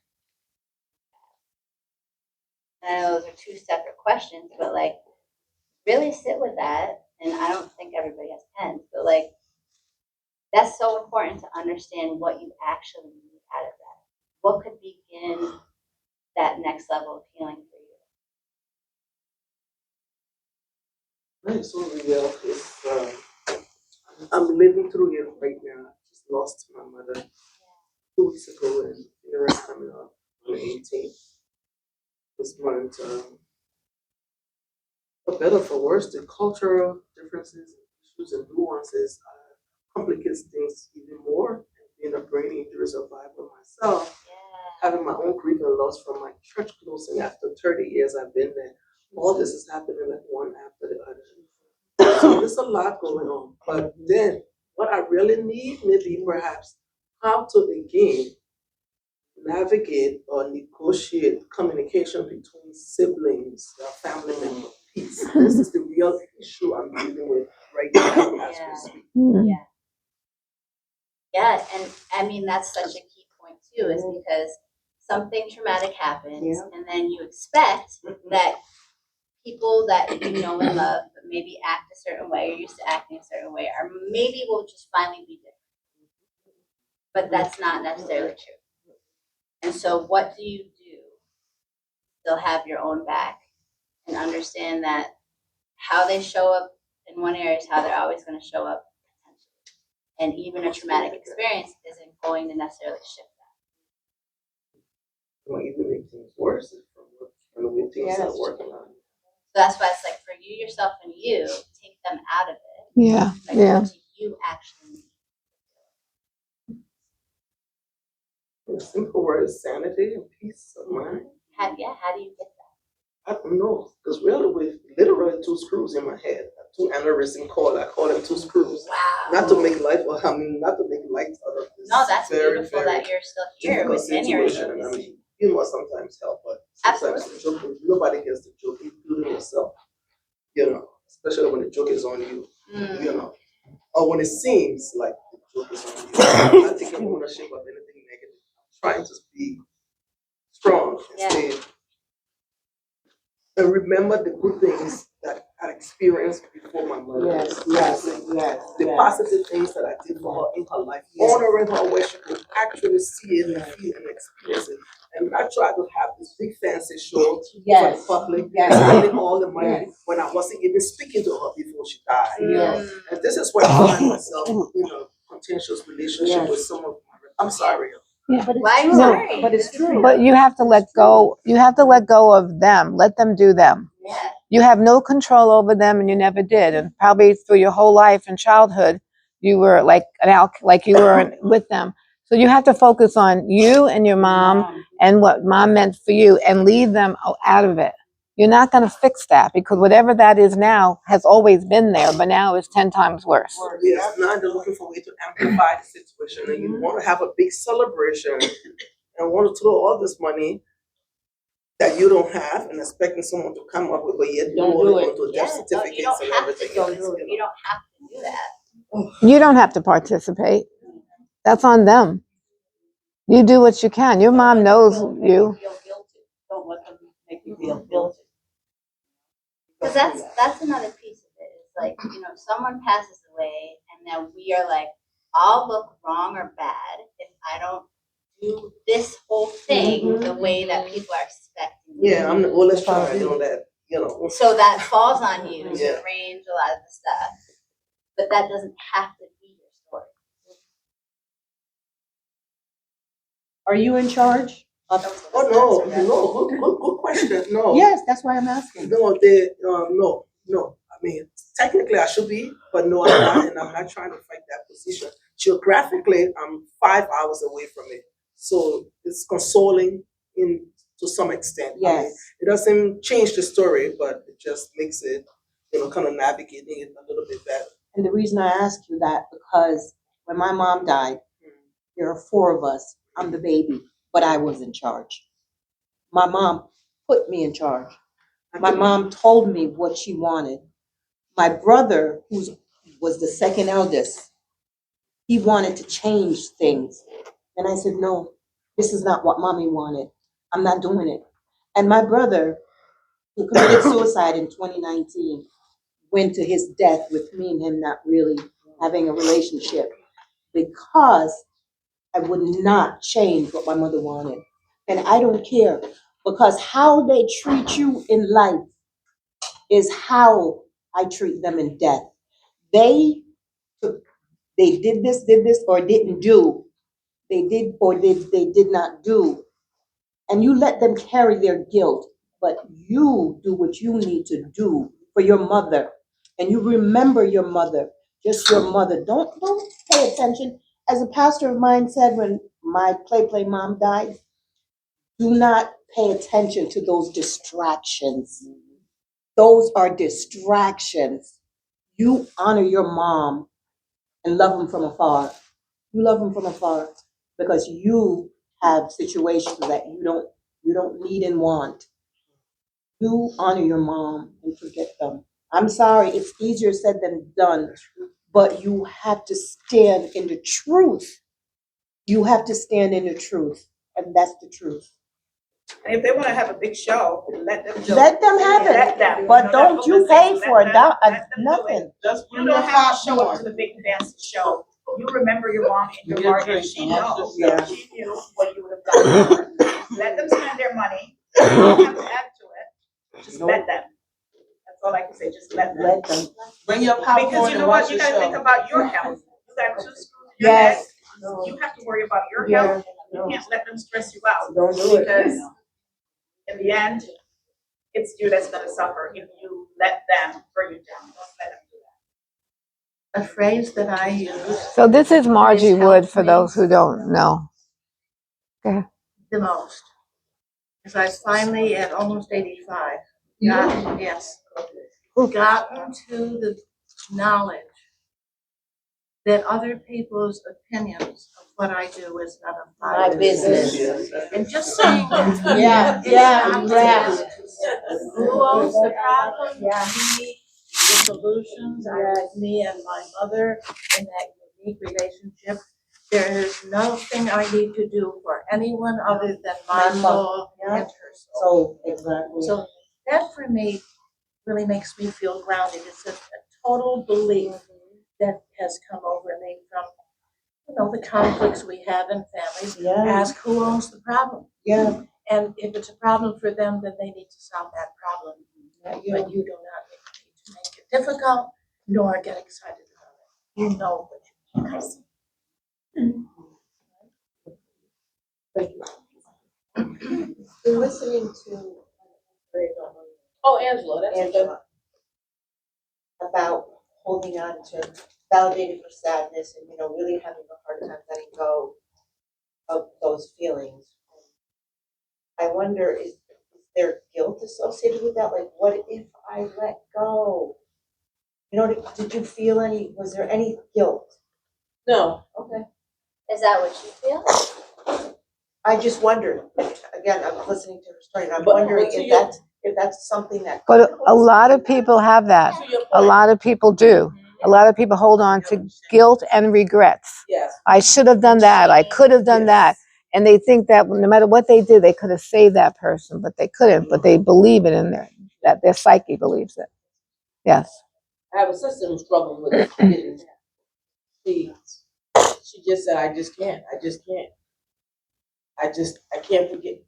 F: I know those are two separate questions, but like, really sit with that. And I don't think everybody has pens, but like, that's so important to understand what you actually need out of that. What could begin that next level of healing for you?
K: Right, so I'm living through it right now. I just lost my mother 2 weeks ago, and the rest coming up on the 18th this month. For better, for worse, the cultural differences, issues, and nuances complicates things even more. Being a brain injury survivor myself, having my own grief and loss from my church closing after 30 years I've been there. All this is happening like one after the other. So there's a lot going on. But then what I really need maybe perhaps how to again navigate or negotiate communication between siblings, family members, peace. This is the real issue I'm dealing with right now as we speak.
F: Yeah. Yeah, and I mean, that's such a key point too, is because something traumatic happens, and then you expect that people that you know and love, but maybe act a certain way, or used to acting a certain way, or maybe will just finally be different. But that's not necessarily true. And so what do you do? They'll have your own back, and understand that how they show up in one area is how they're always going to show up potentially. And even a traumatic experience isn't going to necessarily shift that.
K: Might even make things worse from the way things are working on.
F: So that's why it's like, for you, yourself, and you, take them out of it.
A: Yeah.
F: Like,
A: Yeah.
F: what do you actually need?
K: The simple word is sanity and peace of mind.
F: How do you get that?
K: I don't know, because really with literally 2 screws in my head, 2 aneurysm cord. I call them 2 screws.
F: Wow.
K: Not to make life, not to make light out of this.
F: No, that's
K: very,
F: beautiful
K: very
F: that you're still here with
K: situation.
F: aneurysms.
K: I mean, humor sometimes help, but sometimes the joke, nobody gets the joke, including yourself. You know, especially when the joke is on you. You know. or when it seems like the joke is on you. I'm not taking ownership of anything negative. I'm trying to be strong and stay and remember the good things that I experienced before my mother.
G: Yes, yes, yes.
K: The positive things that I did for her in her life, honoring her where she could actually see it and feel and experience it. And not try to have this big fancy show for the public, spending all the money when I wasn't even speaking to her before she died.
G: Yes.
K: And this is where I find myself, contentious relationship with some of my. I'm sorry.
A: Yeah.
F: But why
A: No,
F: sorry?
G: But it's true.
A: But you have to let go. You have to let go of them. Let them do them.
F: Yeah.
A: You have no control over them, and you never did. And probably through your whole life and childhood, you were like like you were with them. So you have to focus on you and your mom and what mom meant for you, and leave them out of it. You're not going to fix that, because whatever that is now has always been there, but now it's 10 times worse.
K: Yes, now they're looking for a way to amplify the situation, and you want to have a big celebration and want to throw all this money that you don't have and expecting someone to come up with, but yet you
G: Don't
K: want
G: do
K: to
G: it.
K: go to
F: Yeah,
K: death
F: no, you
K: certificates
F: don't
K: and
F: have
K: everything
F: to do
K: else.
F: it. You don't have to do that.
A: You don't have to participate. That's on them. You do what you can. Your mom knows you.
G: Feel guilty. Don't let them make you feel guilty.
F: Because that's another piece of it. It's like, someone passes away and then we are like, I'll look wrong or bad if I don't do this whole thing the way that people are expecting.
K: Yeah, I'm the oldest child on that,
F: So that falls on you to
K: Yeah.
F: arrange a lot of the stuff. But that doesn't have to be your story.
G: Are you in charge?
K: Oh no, good question. No.
G: Yes, that's why I'm asking.
K: No, no. I mean, technically I should be, but no, I'm not, and I'm not trying to fight that position. Geographically, I'm 5 hours away from it, so it's consoling to some extent. I mean,
G: Yes.
K: it doesn't change the story, but it just makes it, kind of navigating it a little bit better.
G: And the reason I ask you that, because when my mom died, there are 4 of us. I'm the baby, but I was in charge. My mom put me in charge. My mom told me what she wanted. My brother, who was the second eldest, he wanted to change things. And I said, no, this is not what mommy wanted. I'm not doing it. And my brother, who committed suicide in 2019, went to his death with me and him not really having a relationship, because I would not change what my mother wanted. And I don't care, because how they treat you in life is how I treat them in death. They did this, or didn't do. They did or they did not do. And you let them carry their guilt, but you do what you need to do for your mother. And you remember your mother, just your mother. Don't pay attention. As a pastor of mine said when my play mom died, do not pay attention to those distractions. Those are distractions. You honor your mom and love them from afar. You love them from afar because you have situations that you don't need and want. You honor your mom and forget them. I'm sorry, it's easier said than done, but you have to stand in the truth. You have to stand in the truth, and that's the truth.
B: And if they wanna have a big show, let them do it.
G: Let them have
B: Let them.
G: it, but don't
B: that's
G: you
B: what this
G: pay
B: is.
G: for
B: Let them do it.
G: nothing.
B: You don't have to show up to the big fancy show. You remember your mom in your heart, and she knows.
G: Yeah.
B: She knew what you would have done for her. Let them spend their money. You don't have to add to it. Just let them. That's all I can say. Just let them.
G: Let them.
I: Bring your popcorn
B: Because you
I: and
B: know
I: watch
B: what? You
I: the
B: gotta think
I: show.
B: about your health. You got 2 screws in your head.
G: Yes.
B: You have to worry about your
G: Yeah.
B: health. You can't let them stress you out.
G: Don't do it.
B: Because in the end, it's you that's gonna suffer if you let them bring you down. Don't let them do that.
L: A phrase that I use
A: So this is Margie
L: This
A: Wood,
L: helps
A: for
L: me.
A: those who don't know.
L: the most is I finally, at almost 85, gotten to the knowledge that other people's opinions of what I do is none of my business. And just saying that.
G: Yeah,
L: It's
G: yeah,
L: not
G: yeah.
L: business. Who owns the problem? Me, solutions. I was me and my mother in that unique relationship. There is nothing I need to do for anyone other than my soul and her soul.
E: So, exactly.
L: So that for me really makes me feel grounded. It's a total belief that has come over me from, the conflicts we have in families.
E: Yeah.
L: Ask who owns the problem.
E: Yeah.
L: And if it's a problem for them, then they need to solve that problem. But you do not need to make it difficult, nor get excited about it. You know what you guys.
E: Thank you. Been listening to
I: Oh, Angela, that's
E: Angela about holding on to validated for sadness and, really having a hard time letting go of those feelings. I wonder, is there guilt associated with that? Like, what if I let go? Did you feel was there any guilt?
I: No.
E: Okay.
F: Is that what you feel?
E: I just wondered, again, I'm listening to her story, and I'm
I: But
E: wondering
I: to
E: if
I: your-
E: that's something that.
A: But a lot of people have that.
I: To your
A: A
I: point.
A: lot of people do. A lot of people hold on to guilt and regrets.
I: Yes.
A: I should have done that. I could have done that. And they think that no matter what they did, they could have saved that person, but they couldn't. But they believe it in that their psyche believes it. Yes.
I: I have a sister who's struggling with it. She just said, I just can't. I can't forget.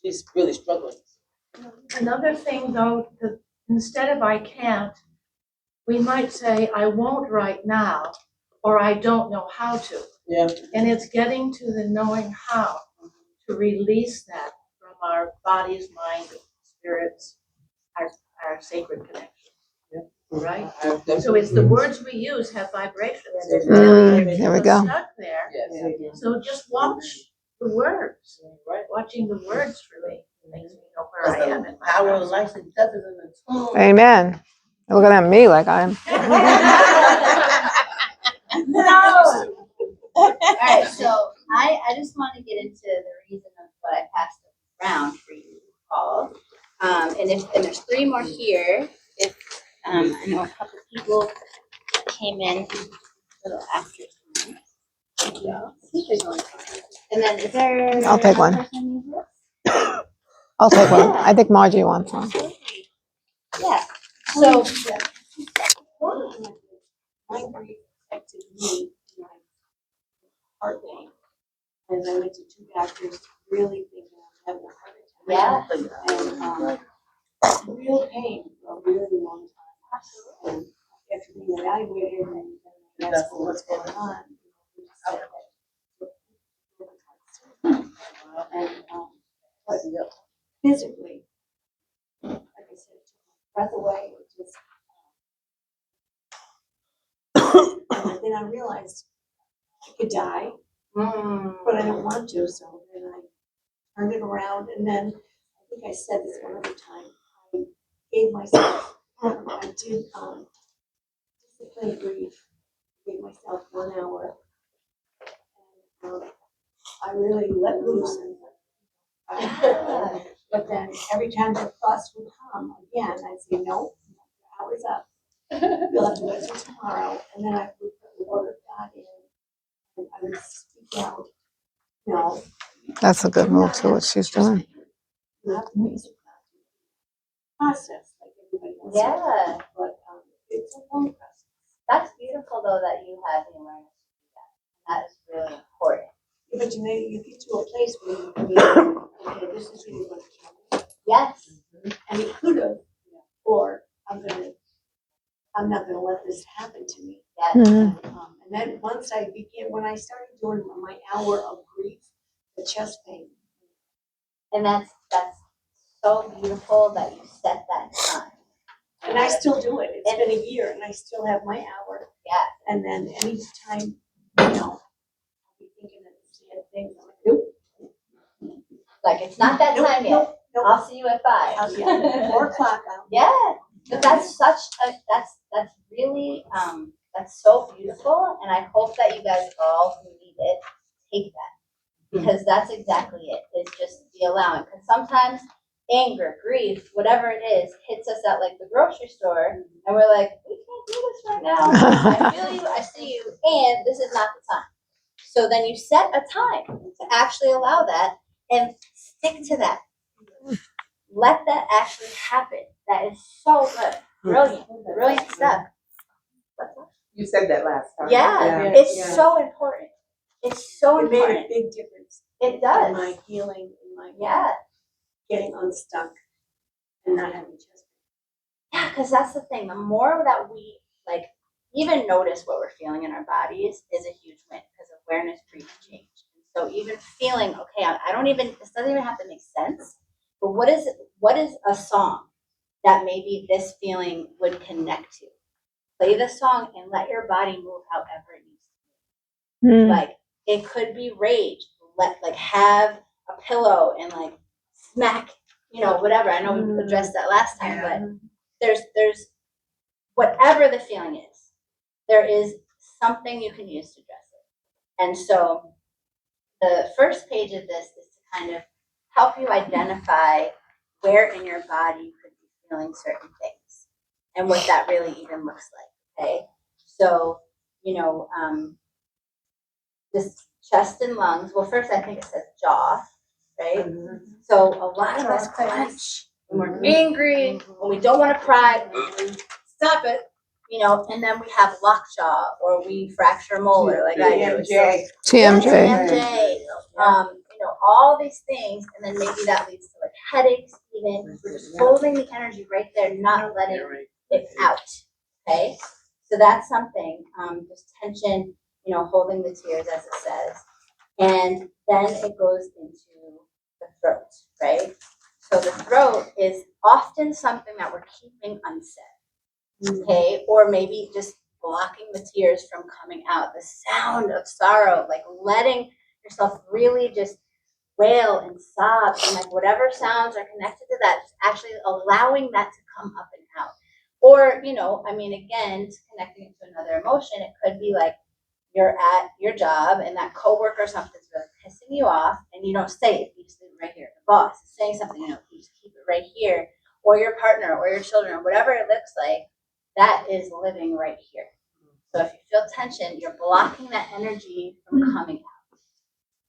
I: She's really struggling.
L: Another thing though, instead of I can't, we might say I won't right now, or I don't know how to.
I: Yeah.
L: And it's getting to the knowing how to release that from our bodies, mind, spirits, our sacred connection.
I: Yeah.
L: Right?
I: I
L: So it's the words we use have vibrations.
A: There we go.
L: Stuck there.
I: Yes.
L: So just watch the words.
I: Right.
L: Watching the words for me makes me know where I am in my
E: Power of
L: process.
E: life and death is in the tongue.
A: Amen. You're looking at me like I'm.
F: No. All right, so I just want to get into the reason of what I passed around for you all. And there's three more here. If I know a couple people came in a little after time. And then is there?
A: I'll take one. I'll take one. I think Margie wants one.
F: Yeah. So
J: My grief affected me, heart pain. As I went to two doctors, really thinking I was having a heart attack.
F: yeah.
J: And real pain for a really long time. And after being evaluated and asked for what's going on, and but physically, like I said, it took my breath away. It just, and then I realized I could die, but I don't want to. So then I turned it around, and then I think I said this one other time. I gave myself, I did discipline grief. Gave myself 1 hour, and I really let loose. But then every time the thoughts would come again, I'd say, no, your hour's up. You'll have to wait till tomorrow. And then I would put the word of God in, and I would speak out, no.
A: That's a good move to what she's doing.
J: You have to make it process like everybody else.
F: Yeah.
J: But it's a long process.
F: That's beautiful though that you have the awareness to do that. That is really important.
J: Yeah, but you get to a place where you can be, okay, this is really what kill me.
F: Yes.
J: And it could have, or I'm not gonna let this happen to me.
F: Yes.
A: Mhm.
J: And then once when I started doing my hour of grief, the chest pain.
F: And that's so beautiful that you set that time.
J: And I still do it. It's been a year and I still have my hour.
F: Yeah.
J: And then anytime, I'll be thinking of sad things. I'm like, nope.
F: Like it's not that time yet.
J: Nope.
F: I'll see you at 5.
J: Yeah, 4 o'clock.
F: Yeah. But that's that's really that's so beautiful, and I hope that you guys all who need it take that, because that's exactly it. It's just the allowing. Because sometimes anger, grief, whatever it is, hits us at like the grocery store, and we're like, we can't do this right now. I feel you, I see you, and this is not the time. So then you set a time to actually allow that and stick to that. Let that actually happen. That is so good. Brilliant stuff.
G: You said that last time.
F: Yeah, it's so important. It's so
M: It made a
F: important.
M: big difference
F: It
M: in
F: does.
M: my healing, in my
F: Yeah.
M: getting unstuck and not having chest pain.
F: Yeah, because that's the thing. The more that we like even notice what we're feeling in our bodies is a huge win because awareness breeds change. So even feeling okay, I don't even this doesn't even have to make sense. But what is a song that maybe this feeling would connect to? Play the song and let your body move however it needs to move. Like it could be rage. Like have a pillow and like smack, whatever. I know we addressed that last time, but there's whatever the feeling is, there is something you can use to address it. And so the first page of this is to kind of help you identify where in your body you could be feeling certain things and what that really even looks like. Okay. So, just chest and lungs. Well, first I think it says jaw, right? So a lot of us clench when we're angry, when we don't want to cry, stop it, and then we have lockjaw or we fracture a molar like I do. TMJ. All these things, and then maybe that leads to like headaches even. We're just holding the energy right there, not letting it out. Okay? So that's something, just tension, holding the tears as it says. And then it goes into the throat, right? So the throat is often something that we're keeping unsaid, okay? Or maybe just blocking the tears from coming out. The sound of sorrow, like letting yourself really just wail and sob and like whatever sounds are connected to that, just actually allowing that to come up and out. Or, again, connecting it to another emotion, it could be like you're at your job and that coworker or something's really pissing you off and you don't say it, you just leave it right here. The boss is saying something, you just keep it right here. Or your partner or your children or whatever it looks like, that is living right here. So if you feel tension, you're blocking that energy from coming out.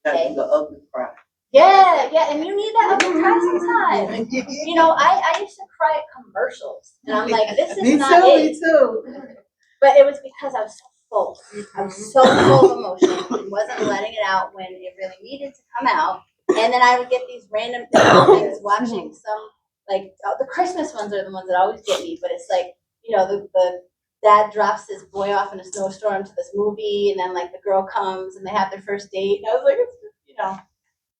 E: That's the ugly cry.
F: Yeah, and you need that ugly cry sometimes. I used to cry at commercials and I'm like, this is not it.
G: Me too.
F: But it was because I was so full. I was so full of emotion and wasn't letting it out when it really needed to come out. And then I would get these random things watching some, like, the Christmas ones are the ones that always get me. But it's like, the dad drops his boy off in a snowstorm to this movie. And then, like, the girl comes and they have their first date. And I was like,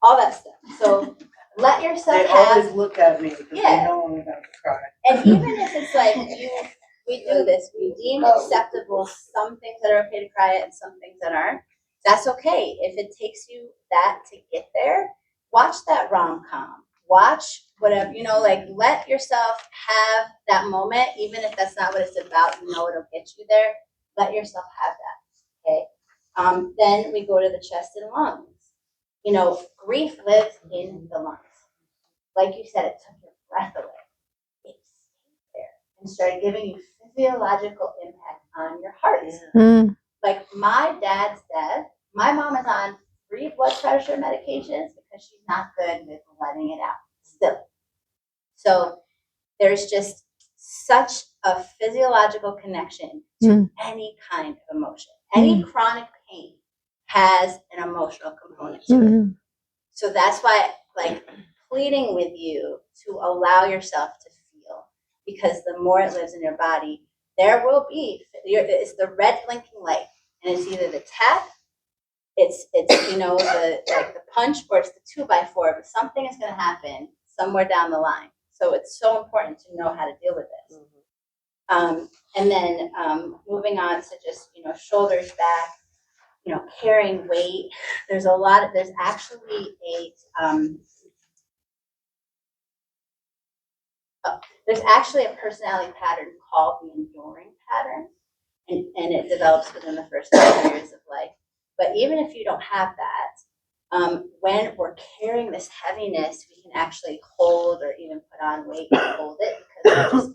F: all that stuff. So let yourself
E: They always look at me because they know I'm about to cry.
F: And even if it's like we do this, we deem acceptable some things that are okay to cry at and some things that aren't. That's okay. If it takes you that to get there, watch that rom-com. Watch whatever, let yourself have that moment, even if that's not what it's about, it'll get you there. Let yourself have that. Okay. Then we go to the chest and lungs. Grief lives in the lungs. Like you said, it took your breath away. It stayed there and started giving you physiological impact on your heart. Like my dad's death, my mom is on 3 blood pressure medications because she's not good with letting it out still. So there's just such a physiological connection to any kind of emotion. Any chronic pain has an emotional component to it. So that's why, pleading with you to allow yourself to feel, because the more it lives in your body, there will be, it's the red blinking light, and it's either the tap, it's the punch, or it's the 2x4, but something is going to happen somewhere down the line. So it's so important to know how to deal with this. And then moving on to just, shoulders back, carrying weight. There's actually a personality pattern called the enduring pattern, and it develops within the first 5 years of life. But even if you don't have that, when we're carrying this heaviness, we can actually hold or even put on weight and hold it because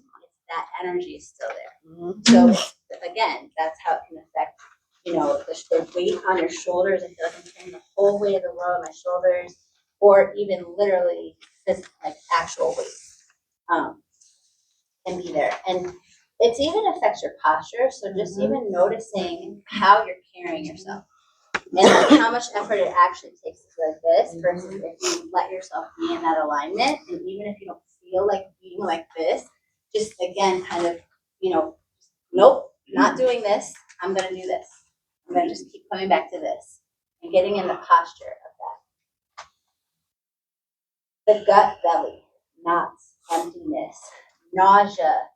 F: that energy is still there. So again, that's how it can affect, the weight on your shoulders. I feel like I'm carrying the whole weight of the world on my shoulders, or even literally just like actual weight can be there. And it's even affects your posture. So just even noticing how you're carrying yourself. And like how much effort it actually takes to do like this versus if you let yourself be in that alignment, and even if you don't feel like being like this, just again kind of, nope, not doing this, I'm gonna do this. I'm gonna just keep coming back to this and getting in the posture of that. The gut belly, knots, emptiness, nausea,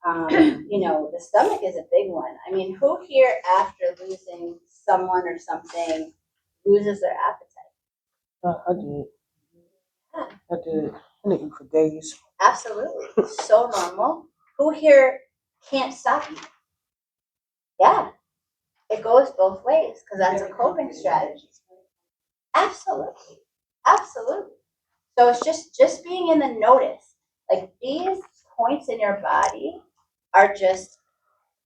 F: the stomach is a big one. I mean, who here after losing someone or something loses their appetite?
K: I did. I did. I didn't eat for days.
F: Absolutely. So normal. Who here can't stop eating? Yeah. It goes both ways because that's a coping strategy. Absolutely. Absolutely. So it's just being in the notice. Like these points in your body are just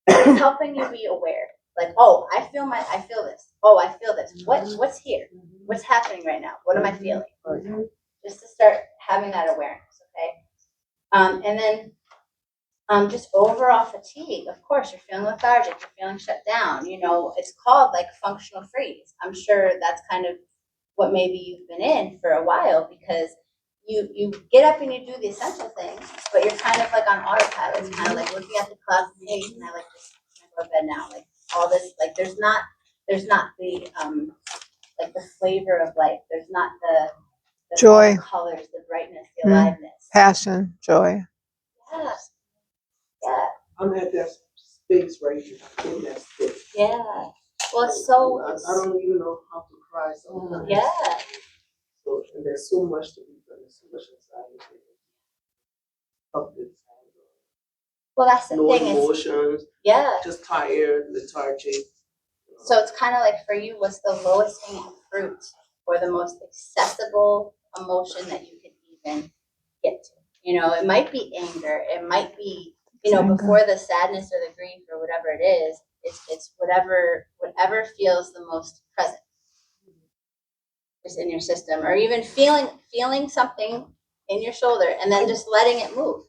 F: helping you be aware. Like, oh, I feel this. Oh, I feel this. What's here? What's happening right now? What am I feeling? Just to start having that awareness, okay? And then just overall fatigue. Of course, you're feeling lethargic. You're feeling shut down. It's called like functional freeze. I'm sure that's kind of what maybe you've been in for a while because you get up and you do the essential things, but you're kind of like on autopilot. It's kind of like looking at the clock, hey, can I like just go to bed now? Like all this, like there's not the like the flavor of life. There's not the
A: Joy,
F: colors, the brightness, the aliveness.
A: passion, joy.
F: Yeah. Yeah.
K: I'm at that space right here. In that space.
F: Yeah. Well, it's so.
K: I don't even know how to cry sometimes.
F: Yeah.
K: So, and there's so much to be done. There's so much anxiety.
F: Well, that's the
K: no
F: thing.
K: Emotions.
F: Yeah.
K: Just tired, lethargic.
F: So it's kind of like for you, what's the lowest hanging fruit or the most accessible emotion that you can even get to? It might be anger. It might be, before the sadness or the grief or whatever it is. It's whatever feels the most present is in your system, or even feeling something in your shoulder and then just letting it move.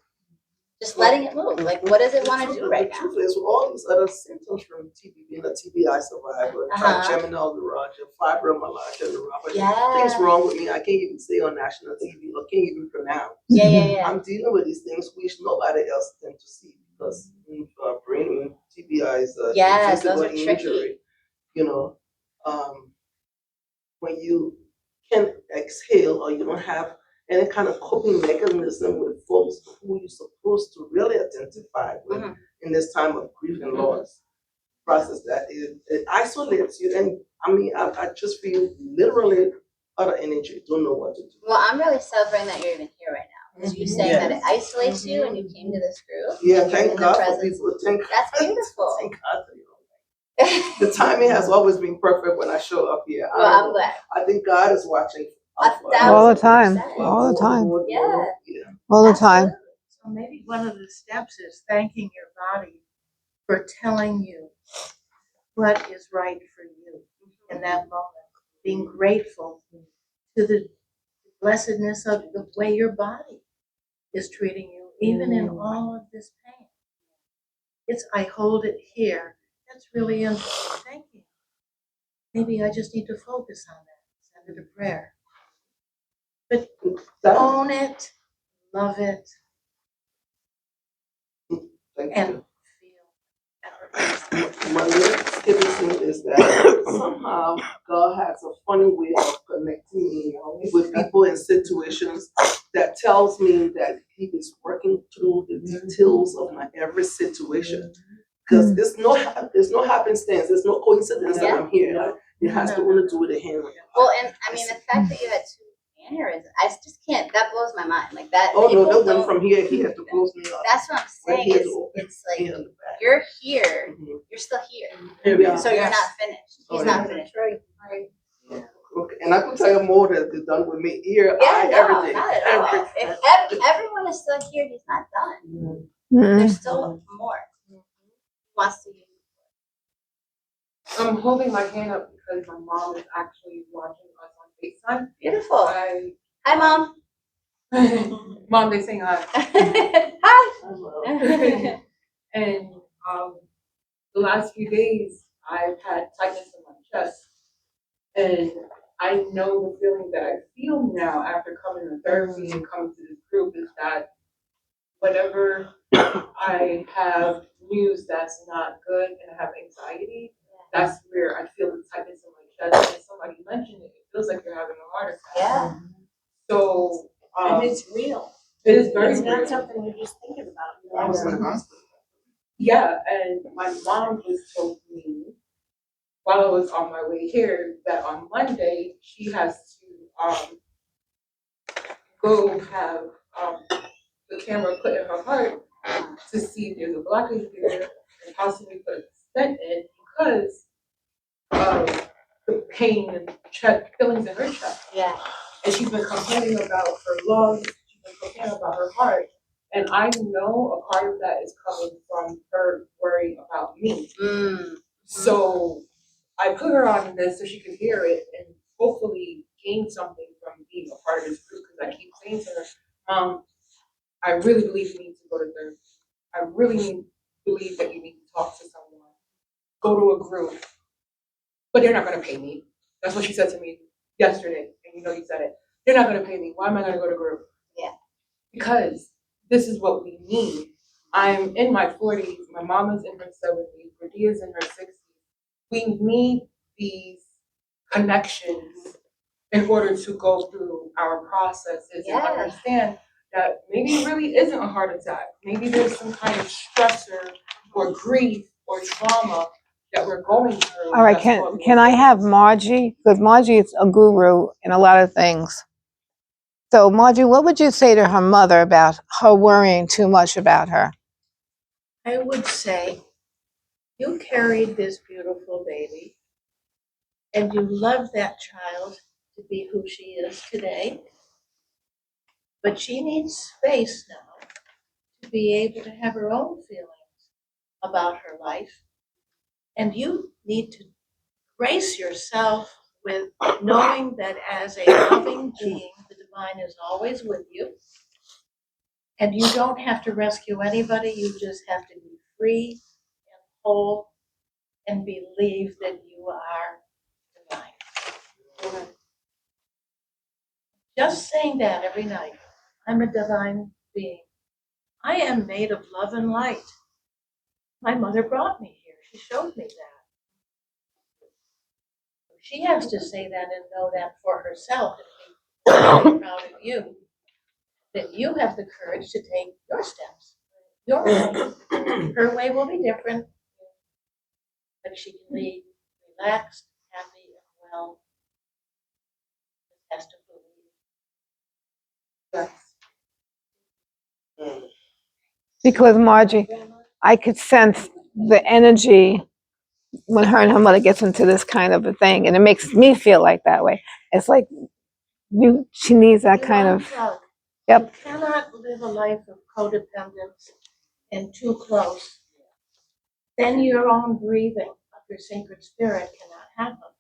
F: Just letting it move. Like, what does it want to do right now?
K: The truth is, all these other symptoms from TB, being a TBI survivor, trigeminal neuralgia, fibromyalgia, neuropathy, things wrong with me. I can't even say on national TV or can't even pronounce.
F: Yeah.
K: I'm dealing with these things which nobody else tends to see because brain TBI is a physical injury. When you can exhale or you don't have any kind of coping mechanism with folks who you're supposed to really identify with in this time of grief and loss process, that it isolates you. And I just feel literally out of energy, don't know what to do.
F: Well, I'm really celebrating that you're even here right now. Because you saying that it isolates you and you came to this group.
K: Yeah, thank God for people.
F: That's beautiful.
K: Thank God for you. The timing has always been perfect when I show up here.
F: Well, I'm glad.
K: I think God is watching.
A: All the time. All the time.
F: Yeah.
A: All the time.
L: So maybe one of the steps is thanking your body for telling you what is right for you in that moment. Being grateful to the blessedness of the way your body is treating you, even in all of this pain. I hold it here. That's really interesting. Thank you. Maybe I just need to focus on that. Send it a prayer. But own it, love it, and
K: my next thing is that somehow God has a funny way of connecting me with people in situations that tells me that He is working through the details of my every situation. Because there's no happenstance, there's no coincidence that I'm here. It has to only do with the hand.
F: Well, and I mean, the fact that you had 2 aneurysms, I just can't, that blows my mind. Like that.
K: Oh no, that went from here to close me up.
F: That's what I'm saying. It's like, you're here, you're still here. So you're not finished. He's not finished.
J: Right.
K: Yeah, Okay, and I can tell you more that they've done with me, ear,
F: Yeah,
K: eye,
F: no,
K: everything.
F: not at all.
K: Everything.
F: If everyone is still here, he's not done. There's still more. He wants to use.
N: I'm holding my hand up because my mom is actually watching us on FaceTime.
F: Beautiful. Hi, Mom.
N: Mom, they saying hi.
F: Hi.
N: And the last few days, I've had tightness in my chest. And I know the feeling that I feel now after coming to therapy and coming to this group is that whenever I have news that's not good and I have anxiety, that's where I feel the tightness in my chest. And somebody mentioned it, it feels like you're having a heart attack.
F: Yeah.
N: So,
M: And it's real.
N: it is very
M: It's
N: real.
M: not something you're just thinking about.
K: I was in the hospital.
N: Yeah, and my mom just told me while I was on my way here that on Monday she has to go have the camera put in her heart to see if there's a blockage there and possibly put a stent in because of the pain and feelings in her chest.
F: Yeah.
N: And she's been complaining about her lungs, she's been complaining about her heart. And I know a part of that is coming from her worrying about me. So I put her on this so she could hear it and hopefully gain something from being a part of this group because I keep saying to her, I really believe you need to go to therapy. I really believe that you need to talk to someone. Go to a group. But they're not going to pay me. That's what she said to me yesterday. And you know you said it. They're not going to pay me. Why am I going to go to group?
F: Yeah.
N: Because this is what we need. I'm in my 40s. My mom is in her 70s. Radia's in her 60s. We need these connections in order to go through our processes and understand that maybe it really isn't a heart attack. Maybe there's some kind of stressor or grief or trauma that we're going through.
A: All right, can I have Margie? Because Margie is a guru in a lot of things. So Margie, what would you say to her mother about her worrying too much about her?
L: I would say, you carried this beautiful baby, and you love that child to be who she is today. But she needs space now to be able to have her own feelings about her life. And you need to brace yourself with knowing that as a loving being, the divine is always with you. And you don't have to rescue anybody, you just have to be free and whole and believe that you are divine. Just saying that every night. I'm a divine being. I am made of love and light. My mother brought me here. She showed me that. She has to say that and know that for herself and be very proud of you. That you have the courage to take your steps. Your way. Her way will be different. But she can be relaxed, happy, and well. Has to believe.
A: Because Margie, I could sense the energy when her and her mother gets into this kind of a thing, and it makes me feel like that way. It's like she needs that kind of. Yep.
L: You cannot live a life of codependence and too close. Then your own breathing of your sacred spirit cannot happen.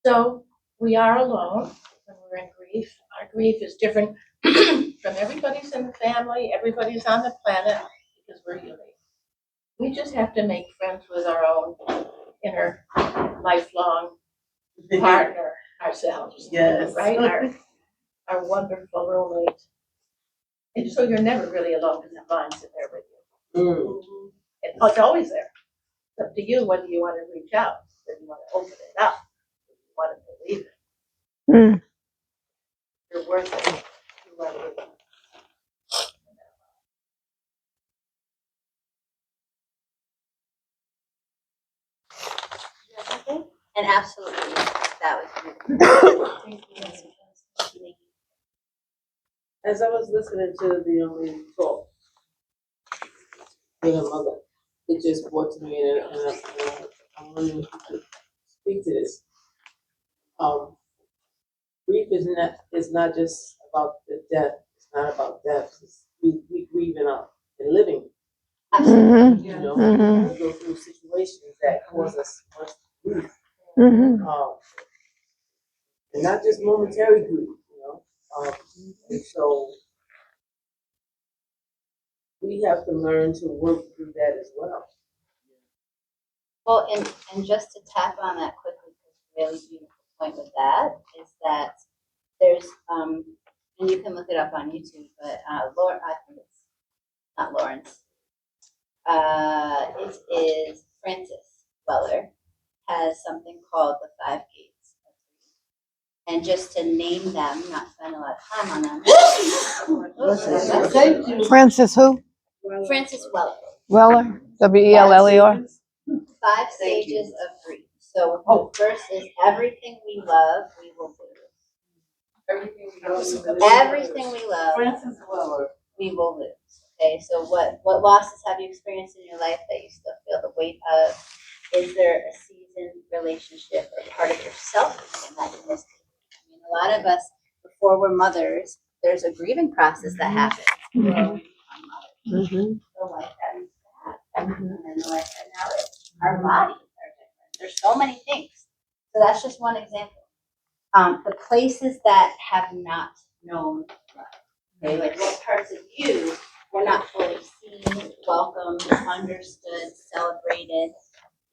L: So we are alone when we're in grief. Our grief is different from everybody's in the family, everybody's on the planet, because we're unique. We just have to make friends with our own inner lifelong partner ourselves.
K: Yes.
L: Right? Our wonderful roommate. And so you're never really alone because the mind's in there with you. It's always there. It's up to you whether you want to reach out, whether you want to open it up, whether you want to believe it. You're worth it. You are worth it.
F: And absolutely, that was beautiful.
I: As I was listening to the young lady talk, being a mother, it just brought to me, and I'm wondering if you could speak to this. Grief is not just about the death. It's not about death. We grieve in living.
A: Mhm.
I: You know,
A: Mhm.
I: we go through situations that cause us much grief.
A: Mhm.
I: And not just momentary grief, you know. And so we have to learn to work through that as well.
F: Well, and just to tap on that quickly, because really beautiful point with that is that there's and you can look it up on YouTube, but Laura, I think it's not Lawrence. It is Francis Weller has something called the Five Gates of Grief. And just to name them, not spend a lot of time on them.
I: Thank you.
A: Francis who?
F: Francis Weller.
A: Weller? Weller?
F: 5 stages of grief. So the first is everything we love, we will lose. Everything we love,
I: Francis Weller.
F: we will lose. Okay, so what losses have you experienced in your life that you still feel the weight of? Is there a seasoned relationship or part of yourself that you missed? I mean, a lot of us, before we're mothers, there's a grieving process that happens. The life that we had, and then the life that now is. Our bodies are different. There's so many things. So that's just one example. The places that have not known love. Okay, like what parts of you were not fully seen, welcomed, understood, celebrated.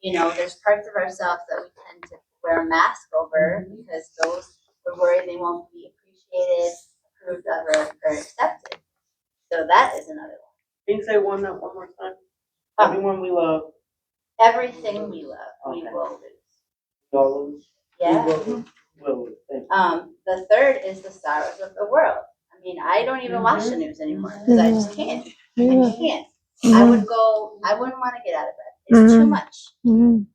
F: You know, there's parts of ourselves that we tend to wear a mask over because those we're worried they won't be appreciated, approved of, or accepted. So that is another one.
I: Can you say one more time? Everyone we love.
F: Everything we love, we will lose.
I: Will lose.
F: Yeah.
I: Will lose.
F: The third is the sorrows of the world. I mean, I don't even watch the news anymore because I just can't. I can't. I wouldn't want to get out of bed. It's too much.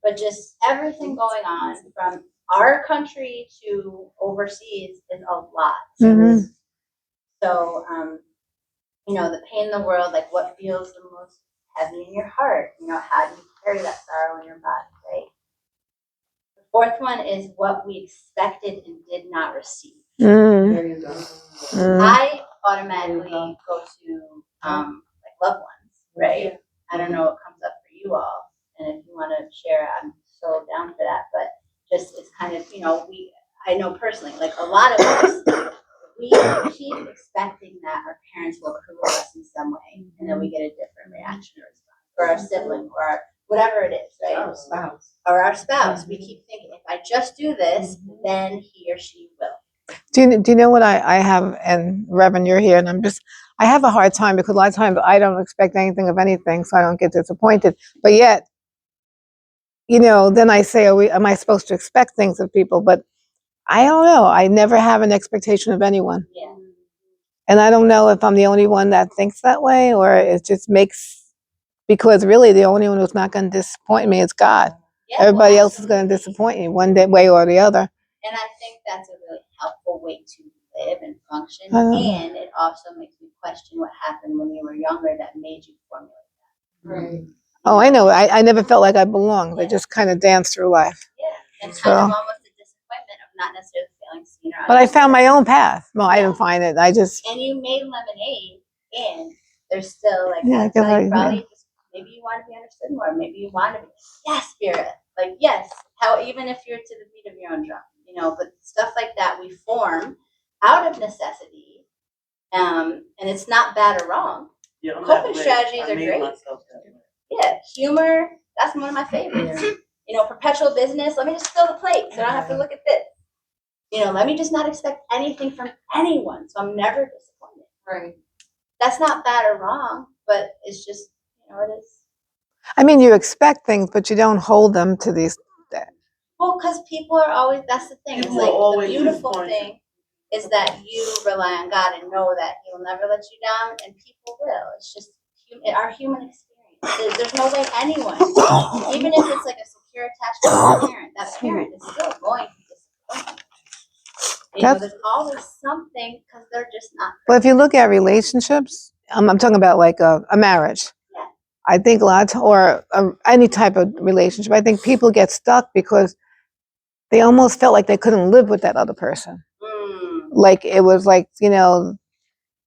F: But just everything going on from our country to overseas is a lot. So, you know, the pain in the world, like what feels the most heavy in your heart? You know, how do you carry that sorrow in your body, right? The fourth one is what we expected and did not receive. I automatically go to like loved ones, right? I don't know what comes up for you all, and if you want to share, I'm so down for that. But just it's kind of, you know, I know personally, like a lot of us, we keep expecting that our parents will approve of us in some way, and then we get a different reaction or response, or our sibling, or our, whatever it is, right? Or our spouse. We keep thinking, if I just do this, then he or she will.
A: Do you know what I have, and Reverend, you're here, and I have a hard time because a lot of times I don't expect anything of anything, so I don't get disappointed. But yet, you know, then I say, am I supposed to expect things of people? But I don't know. I never have an expectation of anyone.
F: Yeah.
A: And I don't know if I'm the only one that thinks that way, or it just because really the only one who's not going to disappoint me is God.
F: Yeah,
A: Everybody else is going to disappoint me one way or the other.
F: And I think that's a really helpful way to live and function. And it also makes me question what happened when you were younger that made you formulate that.
A: Right. Oh, I know. I never felt like I belonged. I just kind of danced through life.
F: Yeah. And kind of almost a disappointment of not necessarily feeling seen or
A: But I found my own path. Well, I didn't find it.
F: And you made lemonade, and there's still like, probably just, maybe you want to be understood more. Maybe you want to be, yes, Spirit. Like, yes. How, even if you're to the beat of your own drum. You know, but stuff like that we form out of necessity, and it's not bad or wrong.
I: Yeah,
F: coping strategies are great. Yeah, humor, that's one of my favorites. You know, perpetual business, let me just fill the plate so I don't have to look at this. You know, let me just not expect anything from anyone so I'm never disappointed.
C: Right.
F: That's not bad or wrong, but it's just, you know, it is.
A: I mean, you expect things, but you don't hold them to these.
F: Well, because people are always, that's the thing. It's like the beautiful thing is that you rely on God and know that He will never let you down, and people will. It's just our human experience. There's no way anyone, even if it's like a secure attachment to a parent, that parent is still going to be disappointed. You know, there's always something because they're just not.
A: Well, if you look at relationships, I'm talking about like a marriage.
F: Yeah.
A: I think a lot, or any type of relationship, I think people get stuck because they almost felt like they couldn't live with that other person. Like it was like, and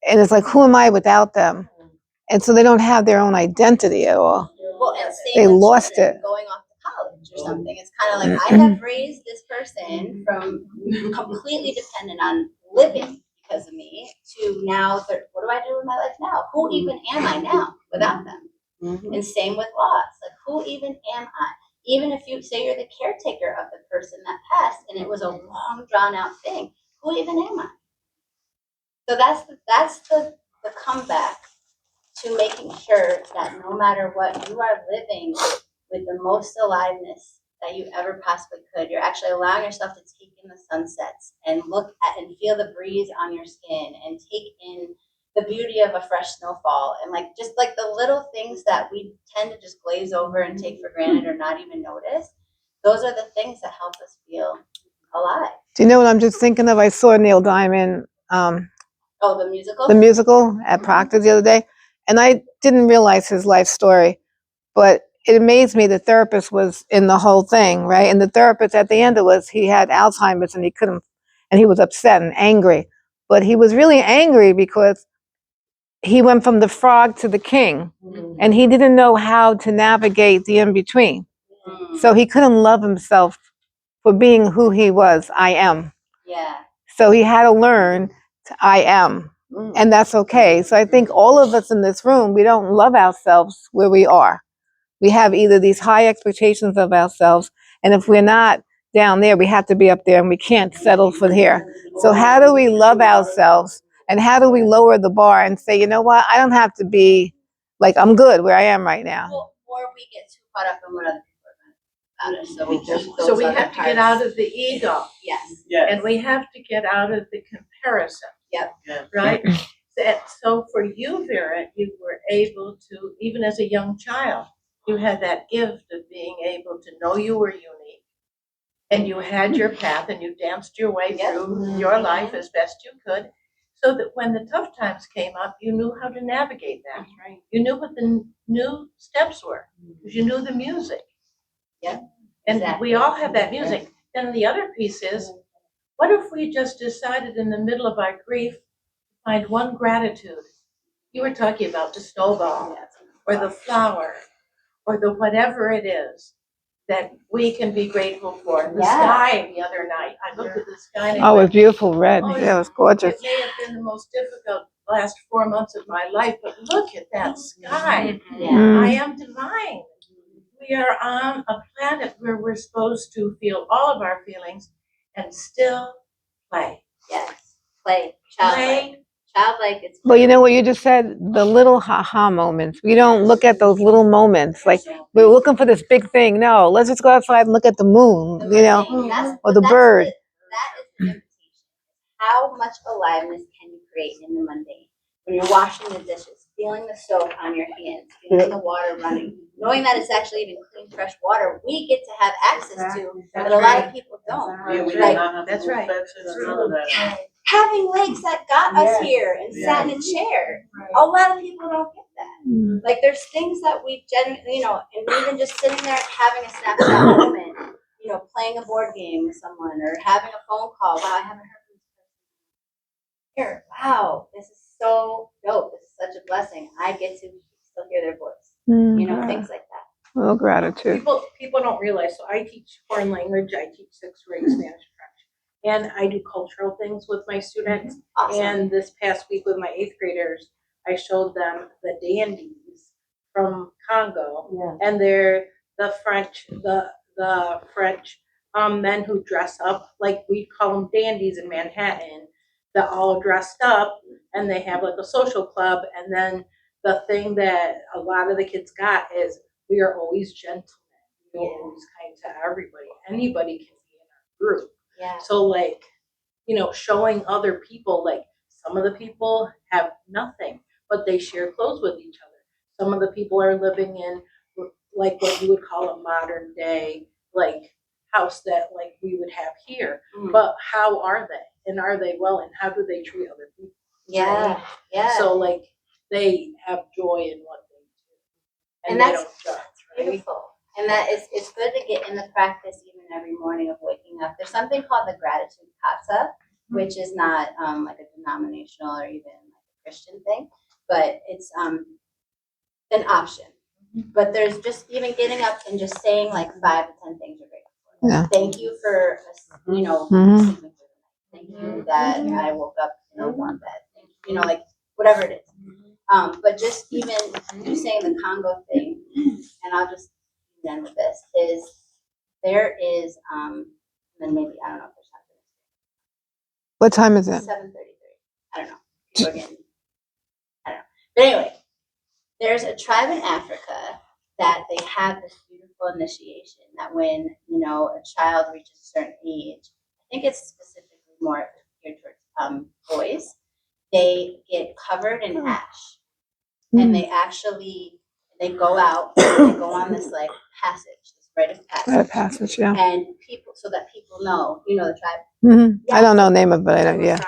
A: it's like, who am I without them? And so they don't have their own identity at all.
F: Well, and
A: They
F: same with
A: lost
F: children
A: it.
F: going off to college or something. It's kind of like I have raised this person from completely dependent on living because of me to now, what do I do with my life now? Who even am I now without them? And same with loss. Like, who even am I? Even if you say you're the caretaker of the person that passed and it was a long, drawn out thing, who even am I? So that's the comeback to making sure that no matter what, you are living with the most aliveness that you ever possibly could. You're actually allowing yourself to take in the sunsets and look at and feel the breeze on your skin and take in the beauty of a fresh snowfall and like just like the little things that we tend to just glaze over and take for granted or not even notice. Those are the things that help us feel alive.
A: Do you know what I'm just thinking of? I saw Neil Diamond,
F: Oh, the musical?
A: the musical at Proctor the other day, and I didn't realize his life story, but it amazed me the therapist was in the whole thing, right? And the therapist at the end it was he had Alzheimer's and he couldn't, and he was upset and angry, but he was really angry because he went from the frog to the king, and he didn't know how to navigate the in between. So he couldn't love himself for being who he was. I am.
F: Yeah.
A: So he had to learn to I am. And that's okay. So I think all of us in this room, we don't love ourselves where we are. We have either these high expectations of ourselves, and if we're not down there, we have to be up there, and we can't settle for here. So how do we love ourselves, and how do we lower the bar and say, you know what, I don't have to be like, I'm good where I am right now.
F: Well, or we get too caught up in what other people are going to about us. So we keep those
L: So we
F: other
L: have to get
F: parts.
L: out of the ego.
F: Yes.
L: And we have to get out of the comparison.
F: Yep.
L: Right? So for you, Vera, you were able to, even as a young child, you had that gift of being able to know you were unique and you had your path and you danced your way through your life as best you could, so that when the tough times came up, you knew how to navigate that. Right. You knew what the new steps were because you knew the music.
F: Yeah.
L: And
F: Exactly.
L: we all have that music. Then the other piece is, what if we just decided in the middle of our grief to find one gratitude? You were talking about the snowball or the flower or the whatever it is that we can be grateful for. The sky the other night. I looked at the sky and
A: Oh, it was beautiful red. Yeah, it was gorgeous.
L: it may have been the most difficult last 4 months of my life, but look at that sky. I am divine. We are on a planet where we're supposed to feel all of our feelings and still play.
F: Yes. Play. Childlike. Childlike. It's
A: But you know what you just said? The little ha-ha moments. We don't look at those little moments. Like, we're looking for this big thing. No, let's just go outside and look at the moon, or the bird.
F: That is the invitation. How much aliveness can you create in the mundane? When you're washing the dishes, feeling the soap on your hands, feeling the water running, knowing that it's actually even clean, fresh water we get to have access to, but a lot of people don't.
L: That's right.
F: Having legs that got us here and sat in a chair. A lot of people don't get that. Like, there's things that we genuinely, and even just sitting there having a snapshot moment, playing a board game with someone or having a phone call. Wow, I haven't heard from this person here. Wow, this is so dope. This is such a blessing. I get to still hear their voice. Things like that.
A: Well, gratitude.
N: People don't realize, so I teach foreign language, I teach sixth grade Spanish, French, and I do cultural things with my students.
F: Awesome.
N: And this past week with my eighth graders, I showed them the dandies from Congo, and they're the French men who dress up like we call them dandies in Manhattan. They're all dressed up, and they have like a social club. And then the thing that a lot of the kids got is we are always gentlemen. We're always kind to everybody. Anybody can be in our group.
F: Yeah.
N: So showing other people, like some of the people have nothing, but they share clothes with each other. Some of the people are living in like what you would call a modern day like house that like we would have here. But how are they? And are they well? And how do they treat other people?
F: Yeah. Yeah.
N: So like they have joy in what they do.
F: And
N: they
F: that's
N: don't judge, right?
F: beautiful. And that is, it's good to get in the practice even every morning of waking up. There's something called the gratitude kata, which is not like a denominational or even like a Christian thing, but it's an option. But there's just even getting up and just saying like 5 to 10 things you're grateful for.
A: Yeah.
F: Thank you for,
A: Mhm.
F: sleeping through the night. Thank you that I woke up in a warm bed. Thank you, like whatever it is. But just even you saying the Congo thing, and I'll just end with this, is there is, and then maybe, I don't know if there's something.
A: What time is it?
F: 7:33. I don't know. People are getting, I don't know. But anyway, there's a tribe in Africa that they have this beautiful initiation that when, a child reaches a certain age, I think it's specifically more geared towards boys, they get covered in ash. And they actually, they go out, and they go on this like passage, this rite of passage.
A: Rite of passage, yeah.
F: And people, so that people know, the tribe.
A: Mhm. I don't know the name of it, but I know, yeah.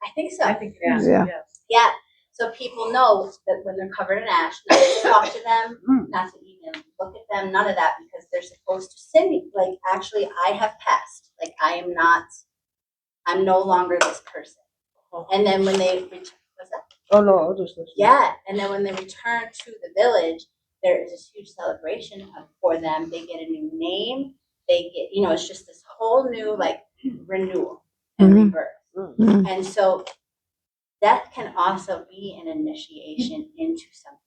F: I think so.
N: I think it is,
A: Yeah.
N: yes.
F: Yeah. So people know that when they're covered in ash, not to talk to them, not to even look at them, none of that, because they're supposed to send me. Like, actually, I have passed. Like, I'm no longer this person. And then when they return, what's that?
K: Oh no, I'll just listen.
F: Yeah. And then when they return to the village, there is this huge celebration for them. They get a new name. They get, it's just this whole new, like, renewal and rebirth.
A: Mhm.
F: And so that can also be an initiation into something.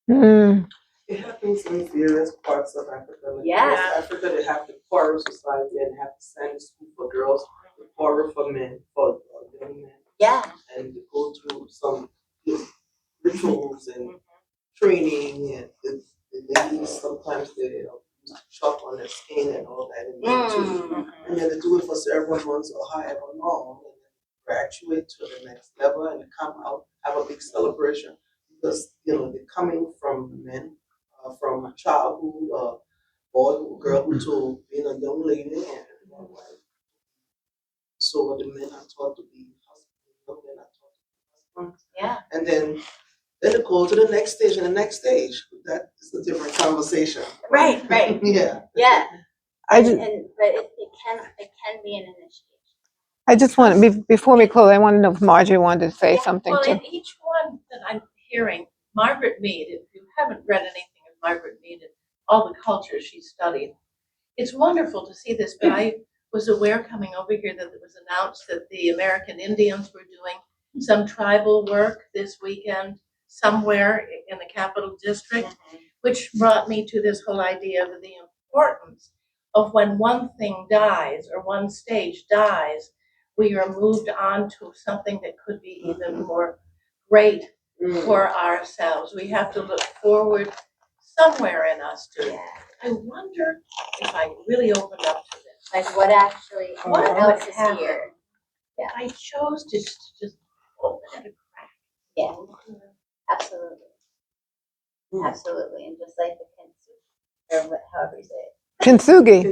A: Mm.
K: It happens in various parts of Africa. Like
F: Yes.
K: West Africa, they have the choral society and they have the Sunday school for girls, the choral for men, for young men.
F: Yeah.
K: And they go through some rituals and training, and the ladies sometimes they use chalk on their skin and all that, and then too. And then they do it for several months or however long, and then graduate to the next level and come out, have a big celebration because they're coming from men, from a childhood, boy, girlhood to being a young lady and wife. So the men are taught to be husbands, young men are taught to be husbands.
F: Yeah.
K: And then it go to the next stage and the next stage. That is a different conversation.
F: Right.
K: Yeah.
F: Yeah.
A: I just,
F: But it can be an initiation.
A: I just want to, before we close, I want to know if Marjorie wanted to say something
L: Well,
A: too.
L: in each one that I'm hearing, Margaret Mead, if you haven't read anything of Margaret Mead and all the cultures she studied, it's wonderful to see this, but I was aware coming over here that it was announced that the American Indians were doing some tribal work this weekend somewhere in the Capital District, which brought me to this whole idea of the importance of when one thing dies or one stage dies, we are moved on to something that could be even more great for ourselves. We have to look forward somewhere in us to. I wonder if I really opened up to this.
F: Like what actually, what else is here?
L: Yeah. I chose to just open it a crack.
F: Yeah, absolutely. Absolutely. And just like the kintsugi, or however you say it.
A: Kintsugi.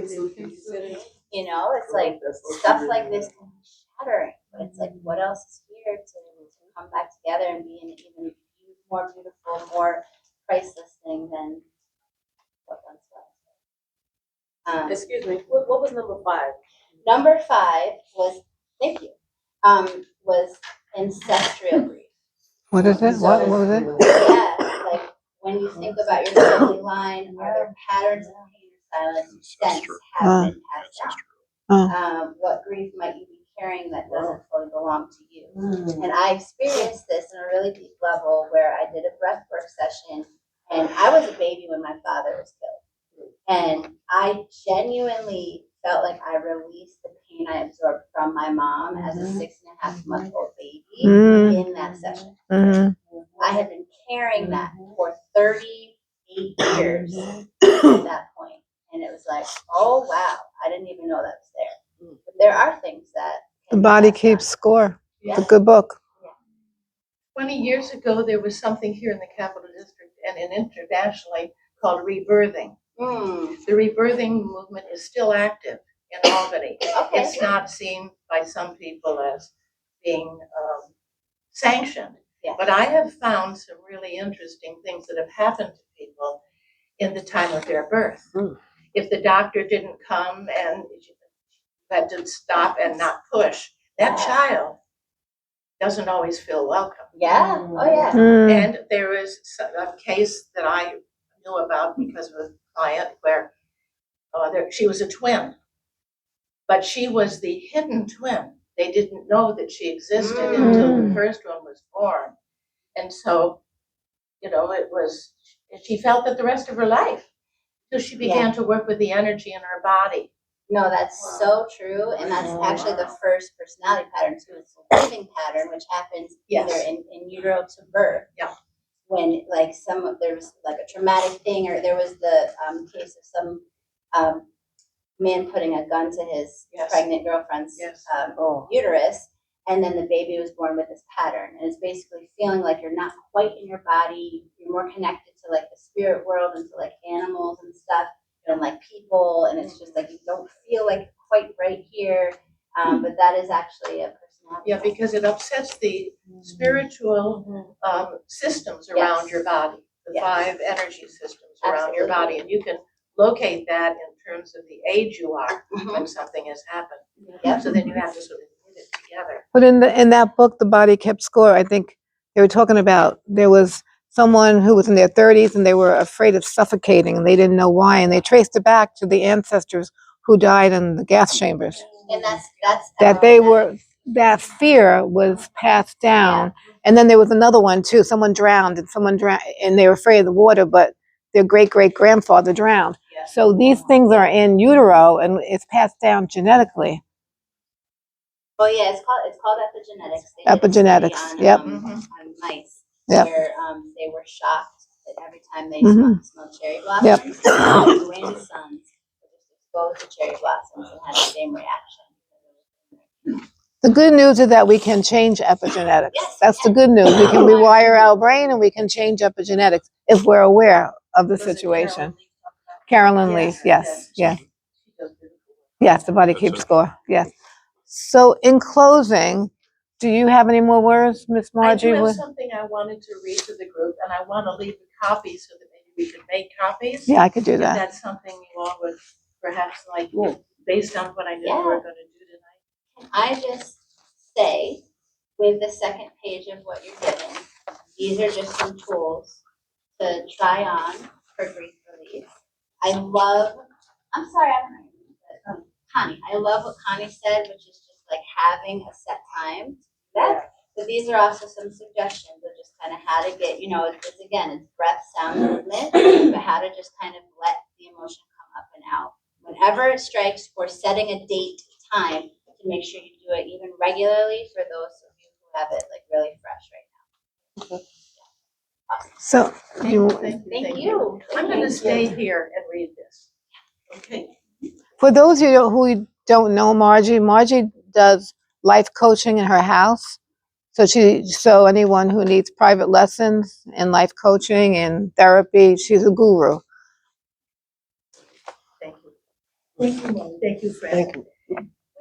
F: It's like stuff like this can be shattering, but it's like what else is here to come back together and be an even more beautiful, more priceless thing than what once was.
E: Excuse me, what was number 5?
F: Number 5 was, thank you, was ancestral grief.
A: What is it? What was it?
F: Yeah, like when you think about your family line, are there patterns of pain or silence since have been passed down? What grief might you be carrying that doesn't fully belong to you? And I experienced this on a really deep level where I did a breathwork session, and I was a baby when my father was killed. And I genuinely felt like I released the pain I absorbed from my mom as a 6.5-month-old baby in that session. I had been carrying that for 38 years at that point. And it was like, oh wow, I didn't even know that was there. But there are things that
A: The Body Keeps Score.
F: Yeah.
A: It's a good book.
L: 20 years ago, there was something here in the Capital District and internationally called rebirthing. The rebirthing movement is still active in Albany.
F: Okay.
L: It's not seen by some people as being sanctioned.
F: Yeah.
L: But I have found some really interesting things that have happened to people. in the time of their birth.
H: Mm.
L: If the doctor didn't come and had to stop and not push, that child doesn't always feel welcome.
F: Yeah. Oh yeah.
L: And there was a case that I knew about because of a client where she was a twin, but she was the hidden twin. They didn't know that she existed until the first one was born. And so, she felt that the rest of her life, so she began to work with the energy in her body.
F: No, that's so true, and that's actually the first personality pattern too. It's a breathing pattern, which happens either in utero to birth.
L: Yeah.
F: When there was like a traumatic thing, or there was the case of some man putting a gun to his pregnant girlfriend's uterus, and then the baby was born with this pattern. And it's basically feeling like you're not quite in your body. You're more connected to like the spirit world and to like animals and stuff than like people. And it's just like you don't feel like quite right here. But that is actually a personality.
L: Yeah, because it upsets the spiritual systems around your body, the 5 energy systems around your body. And you can locate that in terms of the age you are when something has happened.
F: Yep.
L: So then you have to sort of put it together.
A: But in that book, The Body Kept Score, I think they were talking about there was someone who was in their 30s and they were afraid of suffocating and they didn't know why, and they traced it back to the ancestors who died in the gas chambers.
F: And that's
A: That they were, that fear was passed down. And then there was another one too. Someone drowned and they were afraid of the water, but their great-great-grandfather drowned. So these things are in utero and it's passed down genetically.
F: Oh yeah, it's called epigenetics. They
A: Epigenetics,
F: did a
A: yep.
F: study on mice
A: Yep.
F: where they were shocked that every time they smelled cherry blossoms, their grandsons were just exposed to cherry blossoms and had the same reaction.
A: The good news is that we can change epigenetics.
F: Yes,
A: That's the good news. We can rewire our brain and we can change epigenetics if we're aware of the situation. Carolyn Leaf, yes. Yes, The Body Keeps Score, yes. So in closing, do you have any more words, Miss Margie?
L: I do have something I wanted to read to the group, and I want to leave a copy so that maybe we could make copies.
A: Yeah, I could do
L: If
A: that.
L: that's something you all would perhaps like, based on what I knew we were going to do tonight.
F: Can I just say, with the second page of what you're given, these are just some tools to try on for grief release. I'm sorry, I don't know. Connie, I love what Connie said, which is just like having a set time. But these are also some suggestions of just kind of how to get, it's breath, sound, movement, but how to just kind of let the emotion come up and out. Whenever it strikes, or setting a date, time, to make sure you do it even regularly for those of you who have it like really fresh right now. Awesome.
A: So,
L: Thank you. I'm going to stay here and read this. Okay.
A: for those of you who don't know Margie does life coaching in her house. So anyone who needs private lessons and life coaching and therapy, she's a guru.
L: Thank you. Thank you, Fred.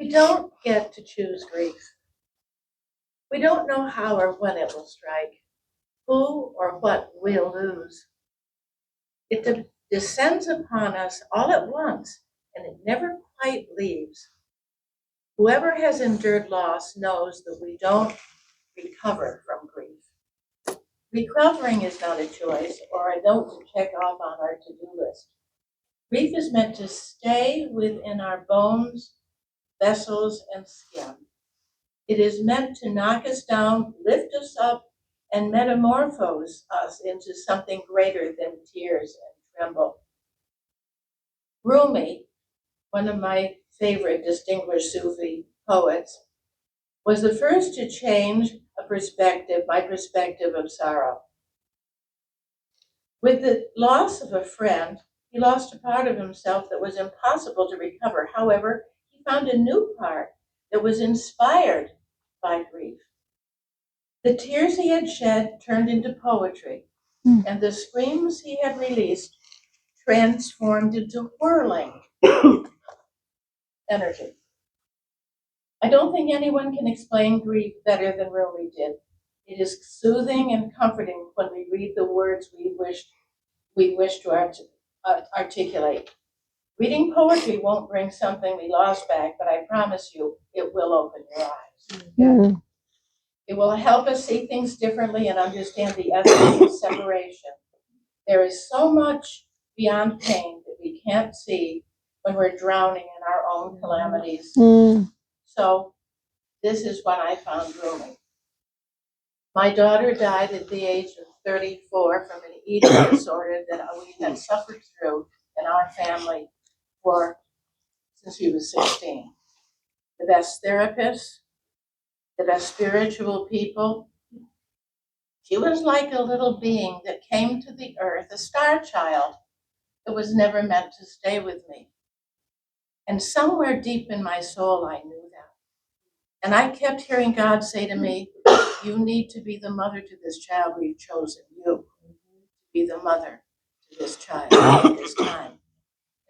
L: We don't get to choose grief. We don't know how or when it will strike, who or what we'll lose. It descends upon us all at once, and it never quite leaves. Whoever has endured loss knows that we don't recover from grief. Recovering is not a choice or a note to check off on our to-do list. Grief is meant to stay within our bones, vessels, and skin. It is meant to knock us down, lift us up, and metamorphose us into something greater than tears and tremble. Rumi, one of my favorite distinguished Sufi poets, was the first to change my perspective of sorrow. With the loss of a friend, he lost a part of himself that was impossible to recover. However, he found a new part that was inspired by grief. The tears he had shed turned into poetry, and the screams he had released transformed into whirling energy. I don't think anyone can explain grief better than Rumi did. It is soothing and comforting when we read the words we wish to articulate. Reading poetry won't bring something we lost back, but I promise you, it will open your eyes.
A: Mm.
L: It will help us see things differently and understand the essence of separation. There is so much beyond pain that we can't see when we're drowning in our own calamities.
A: Mm.
L: So this is what I found rooming. My daughter died at the age of 34 from an eating disorder that we had suffered through in our family since she was 16. The best therapists, the best spiritual people. She was like a little being that came to the earth, a star child that was never meant to stay with me. And somewhere deep in my soul, I knew that. And I kept hearing God say to me, you need to be the mother to this child we've chosen. You be the mother to this child at this time.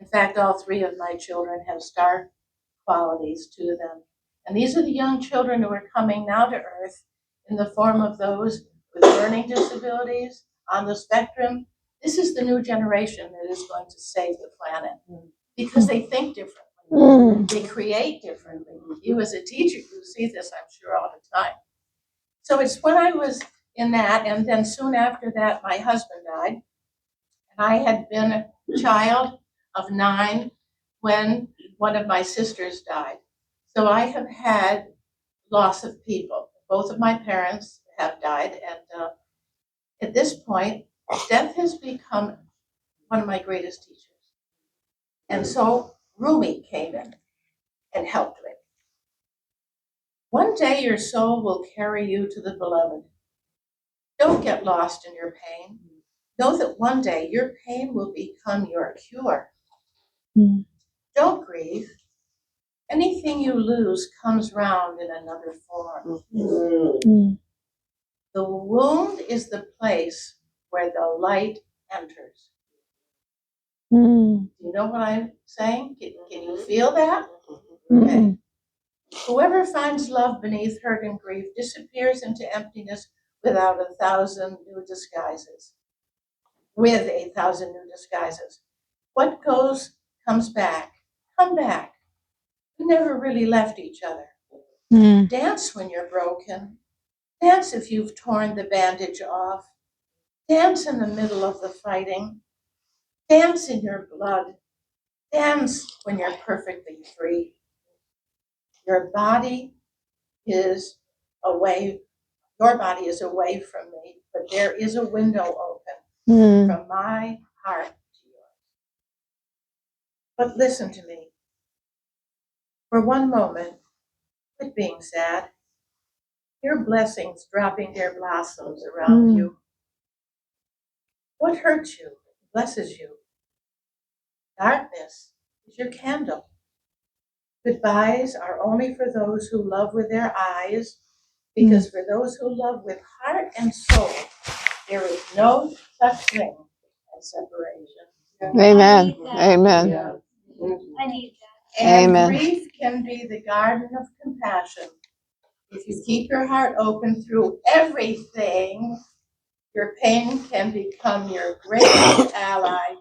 L: In fact, all three of my children have star qualities to them. And these are the young children who are coming now to earth in the form of those with learning disabilities, on the spectrum. This is the new generation that is going to save the planet because they think differently. They create differently. You as a teacher, you see this, I'm sure, all the time. So it's when I was in that, and then soon after that, my husband died. And I had been a child of 9 when one of my sisters died. So I have had loss of people. Both of my parents have died. And at this point, death has become one of my greatest teachers. And so Rumi came in and helped me. One day your soul will carry you to the beloved. Don't get lost in your pain. Know that one day your pain will become your cure.
A: Mm.
L: Don't grieve. Anything you lose comes round in another form.
A: Mm.
L: The wound is the place where the light enters.
A: Mm.
L: Do you know what I'm saying? Can you feel that?
A: Mm.
L: Okay. Whoever finds love beneath hurt and grief disappears into emptiness without 1,000 new disguises. With 1,000 new disguises. What goes comes back. Come back. We never really left each other.
A: Mm.
L: Dance when you're broken. Dance if you've torn the bandage off. Dance in the middle of the fighting. Dance in your blood. Dance when you're perfectly free. Your body is away from me, but there is a window open from my heart to yours. But listen to me. For one moment, quit being sad. Your blessings dropping their blossoms around you. What hurts you blesses you. Darkness is your candle. Goodbyes are only for those who love with their eyes, because for those who love with heart and soul, there is no such thing as separation.
A: Amen. Amen.
M: I need that.
L: And
A: Amen.
L: grief can be the garden of compassion. If you keep your heart open through everything, your pain can become your greatest ally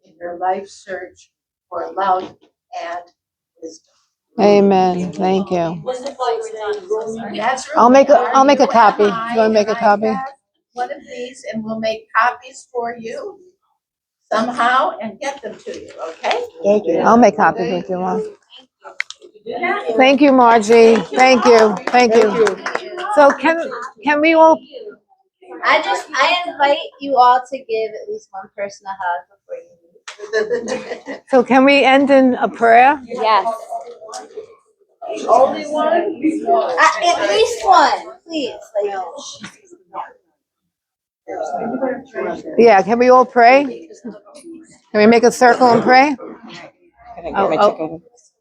L: in your life search for love and wisdom.
A: Amen. Thank you.
M: What's the call you were
L: And that's
A: I'll make a copy.
L: RUMI,
A: You want to make a
L: and I
A: copy?
L: have one of these, and we'll make copies for you somehow and get them to you, okay?
A: Thank you. I'll make copies if you want.
L: Yeah.
A: Thank you, Margie. Thank you. Thank you. So can we all?
F: I invite you all to give at least one person a hug before you leave.
A: So can we end in a prayer?
F: Yes.
I: Only one?
F: At least one, please.
A: Yeah. Can we all pray? Can we make a circle and pray?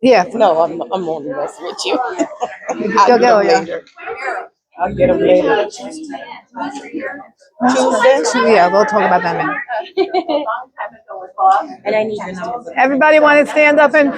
A: Yeah.
E: No, I'm on the rest with you.
A: Go, yeah.
E: I'll get them later.
A: Tuesday? Yeah, we'll talk about that now.
E: And I need your number.
A: Everybody want to stand up and pray?